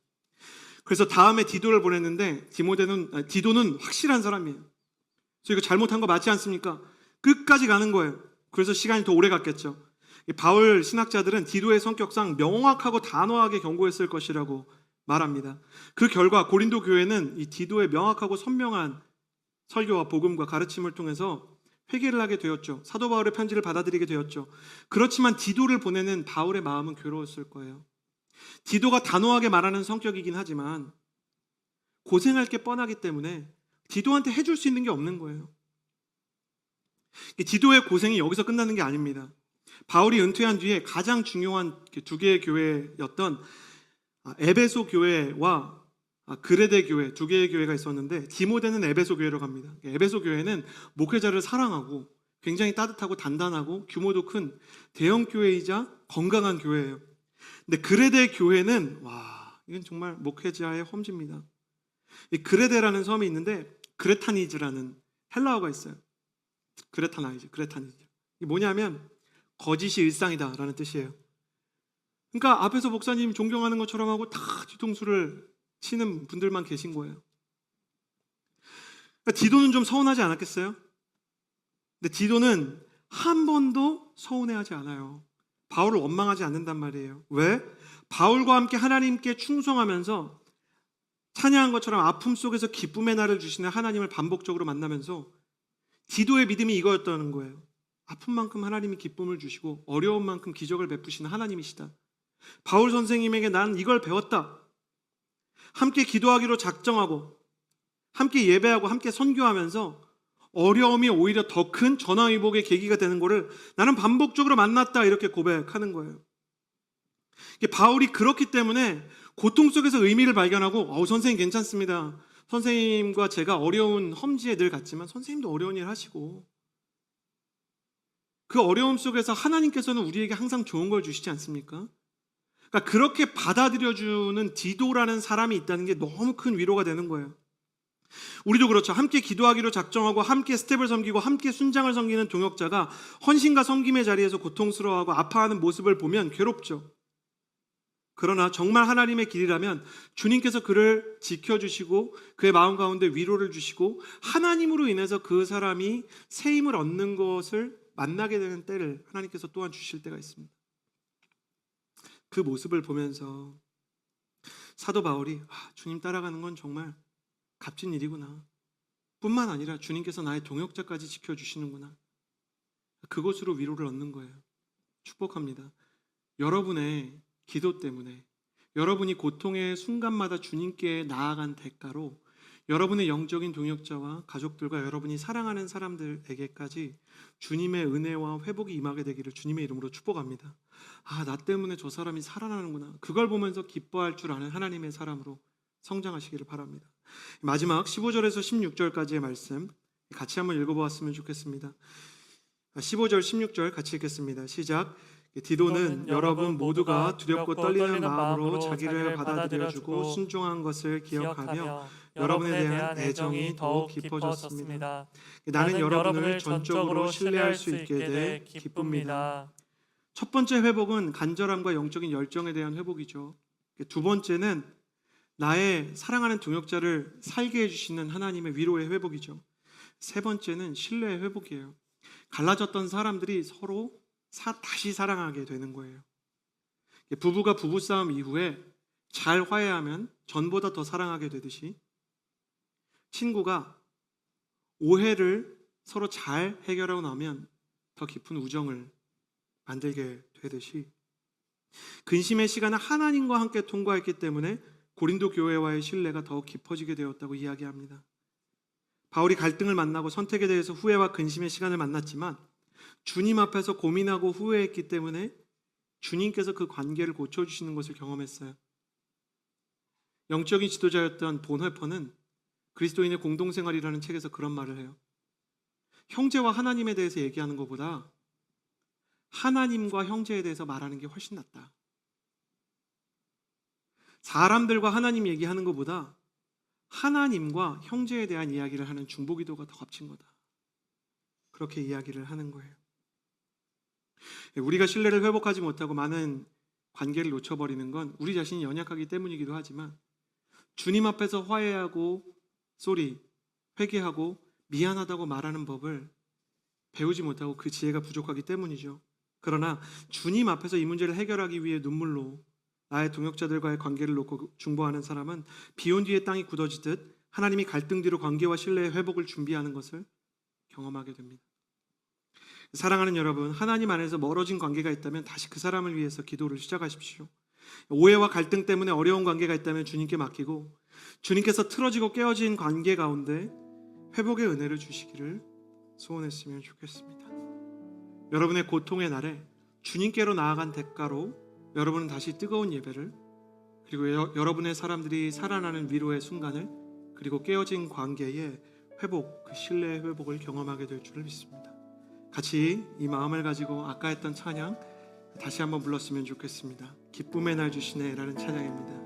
그래서 다음에 디도를 보냈는데 디도는 확실한 사람이에요. 그래서 이거 잘못한 거 맞지 않습니까? 끝까지 가는 거예요. 그래서 시간이 더 오래 갔겠죠. 바울 신학자들은 디도의 성격상 명확하고 단호하게 경고했을 것이라고 말합니다. 그 결과 고린도 교회는 이 디도의 명확하고 선명한 설교와 복음과 가르침을 통해서 회개를 하게 되었죠. 사도 바울의 편지를 받아들이게 되었죠. 그렇지만 디도를 보내는 바울의 마음은 괴로웠을 거예요. 디도가 단호하게 말하는 성격이긴 하지만 고생할 게 뻔하기 때문에 디도한테 해줄 수 있는 게 없는 거예요. 디도의 고생이 여기서 끝나는 게 아닙니다. 바울이 은퇴한 뒤에 가장 중요한 두 개의 교회였던 에베소 교회와 그레데 교회, 두 개의 교회가 있었는데 디모데는 에베소 교회로 갑니다. 에베소 교회는 목회자를 사랑하고 굉장히 따뜻하고 단단하고 규모도 큰 대형 교회이자 건강한 교회예요. 근데 그레데 교회는 이건 정말 목회자의 험지입니다. 이 그레데라는 섬이 있는데 그레타니즈라는 헬라어가 있어요. 그레타니즈. 이게 뭐냐면 거짓이 일상이다라는 뜻이에요. 그러니까 앞에서 목사님 존경하는 것처럼 하고 다 뒤통수를 치는 분들만 계신 거예요. 그러니까 디도는 좀 서운하지 않았겠어요? 근데 디도는 한 번도 서운해하지 않아요. 바울을 원망하지 않는단 말이에요. 왜? 바울과 함께 하나님께 충성하면서 찬양한 것처럼 아픔 속에서 기쁨의 날을 주시는 하나님을 반복적으로 만나면서 디도의 믿음이 이거였다는 거예요. 아픈 만큼 하나님이 기쁨을 주시고 어려운 만큼 기적을 베푸시는 하나님이시다. 바울 선생님에게 난 이걸 배웠다. 함께 기도하기로 작정하고 함께 예배하고 함께 선교하면서 어려움이 오히려 더 큰 전화위복의 계기가 되는 것을 나는 반복적으로 만났다, 이렇게 고백하는 거예요. 바울이 그렇기 때문에 고통 속에서 의미를 발견하고 선생님 괜찮습니다. 선생님과 제가 어려운 험지에 늘 갔지만 선생님도 어려운 일 하시고 그 어려움 속에서 하나님께서는 우리에게 항상 좋은 걸 주시지 않습니까? 그러니까 그렇게 받아들여주는 디도라는 사람이 있다는 게 너무 큰 위로가 되는 거예요. 우리도 그렇죠. 함께 기도하기로 작정하고 함께 스텝을 섬기고 함께 순장을 섬기는 동역자가 헌신과 섬김의 자리에서 고통스러워하고 아파하는 모습을 보면 괴롭죠. 그러나 정말 하나님의 길이라면 주님께서 그를 지켜주시고 그의 마음 가운데 위로를 주시고 하나님으로 인해서 그 사람이 새 힘을 얻는 것을 만나게 되는 때를 하나님께서 또한 주실 때가 있습니다. 그 모습을 보면서 사도 바울이 주님 따라가는 건 정말 값진 일이구나. 뿐만 아니라 주님께서 나의 동역자까지 지켜주시는구나. 그것으로 위로를 얻는 거예요. 축복합니다. 여러분의 기도 때문에 여러분이 고통의 순간마다 주님께 나아간 대가로 여러분의 영적인 동역자와 가족들과 여러분이 사랑하는 사람들에게까지 주님의 은혜와 회복이 임하게 되기를 주님의 이름으로 축복합니다. 나 때문에 저 사람이 살아나는구나. 그걸 보면서 기뻐할 줄 아는 하나님의 사람으로 성장하시기를 바랍니다. 마지막 15절에서 16절까지의 말씀 같이 한번 읽어보았으면 좋겠습니다. 15절 16절 같이 읽겠습니다. 시작. 디도는 여러분 모두가 두렵고 떨리는 마음으로 자기를 받아들여주고 순종한 것을 기억하며 여러분에 대한 애정이 더욱 깊어졌습니다. 나는 여러분을 전적으로 신뢰할 수 있게 돼 기쁩니다. 첫 번째 회복은 간절함과 영적인 열정에 대한 회복이죠. 두 번째는 나의 사랑하는 동역자를 살게 해주시는 하나님의 위로의 회복이죠. 세 번째는 신뢰의 회복이에요. 갈라졌던 사람들이 서로 다시 사랑하게 되는 거예요. 부부가 부부싸움 이후에 잘 화해하면 전보다 더 사랑하게 되듯이 친구가 오해를 서로 잘 해결하고 나면 더 깊은 우정을 만들게 되듯이 근심의 시간을 하나님과 함께 통과했기 때문에 고린도 교회와의 신뢰가 더욱 깊어지게 되었다고 이야기합니다. 바울이 갈등을 만나고 선택에 대해서 후회와 근심의 시간을 만났지만 주님 앞에서 고민하고 후회했기 때문에 주님께서 그 관계를 고쳐주시는 것을 경험했어요. 영적인 지도자였던 본회퍼는 그리스도인의 공동생활이라는 책에서 그런 말을 해요. 형제와 하나님에 대해서 얘기하는 것보다 하나님과 형제에 대해서 말하는 게 훨씬 낫다. 사람들과 하나님 얘기하는 것보다 하나님과 형제에 대한 이야기를 하는 중보기도가 더 값진 거다. 그렇게 이야기를 하는 거예요. 우리가 신뢰를 회복하지 못하고 많은 관계를 놓쳐버리는 건 우리 자신이 연약하기 때문이기도 하지만 주님 앞에서 화해하고 회개하고 미안하다고 말하는 법을 배우지 못하고 그 지혜가 부족하기 때문이죠. 그러나 주님 앞에서 이 문제를 해결하기 위해 눈물로 나의 동역자들과의 관계를 놓고 중보하는 사람은 비온 뒤에 땅이 굳어지듯 하나님이 갈등 뒤로 관계와 신뢰의 회복을 준비하는 것을 경험하게 됩니다. 사랑하는 여러분, 하나님 안에서 멀어진 관계가 있다면 다시 그 사람을 위해서 기도를 시작하십시오. 오해와 갈등 때문에 어려운 관계가 있다면 주님께 맡기고 주님께서 틀어지고 깨어진 관계 가운데 회복의 은혜를 주시기를 소원했으면 좋겠습니다. 여러분의 고통의 날에 주님께로 나아간 대가로 여러분은 다시 뜨거운 예배를, 그리고 여러분의 사람들이 살아나는 위로의 순간을, 그리고 깨어진 관계의 회복, 그 신뢰의 회복을 경험하게 될 줄을 믿습니다. 같이 이 마음을 가지고 아까 했던 찬양 다시 한번 불렀으면 좋겠습니다. 기쁨의 날 주시네 라는 찬양입니다.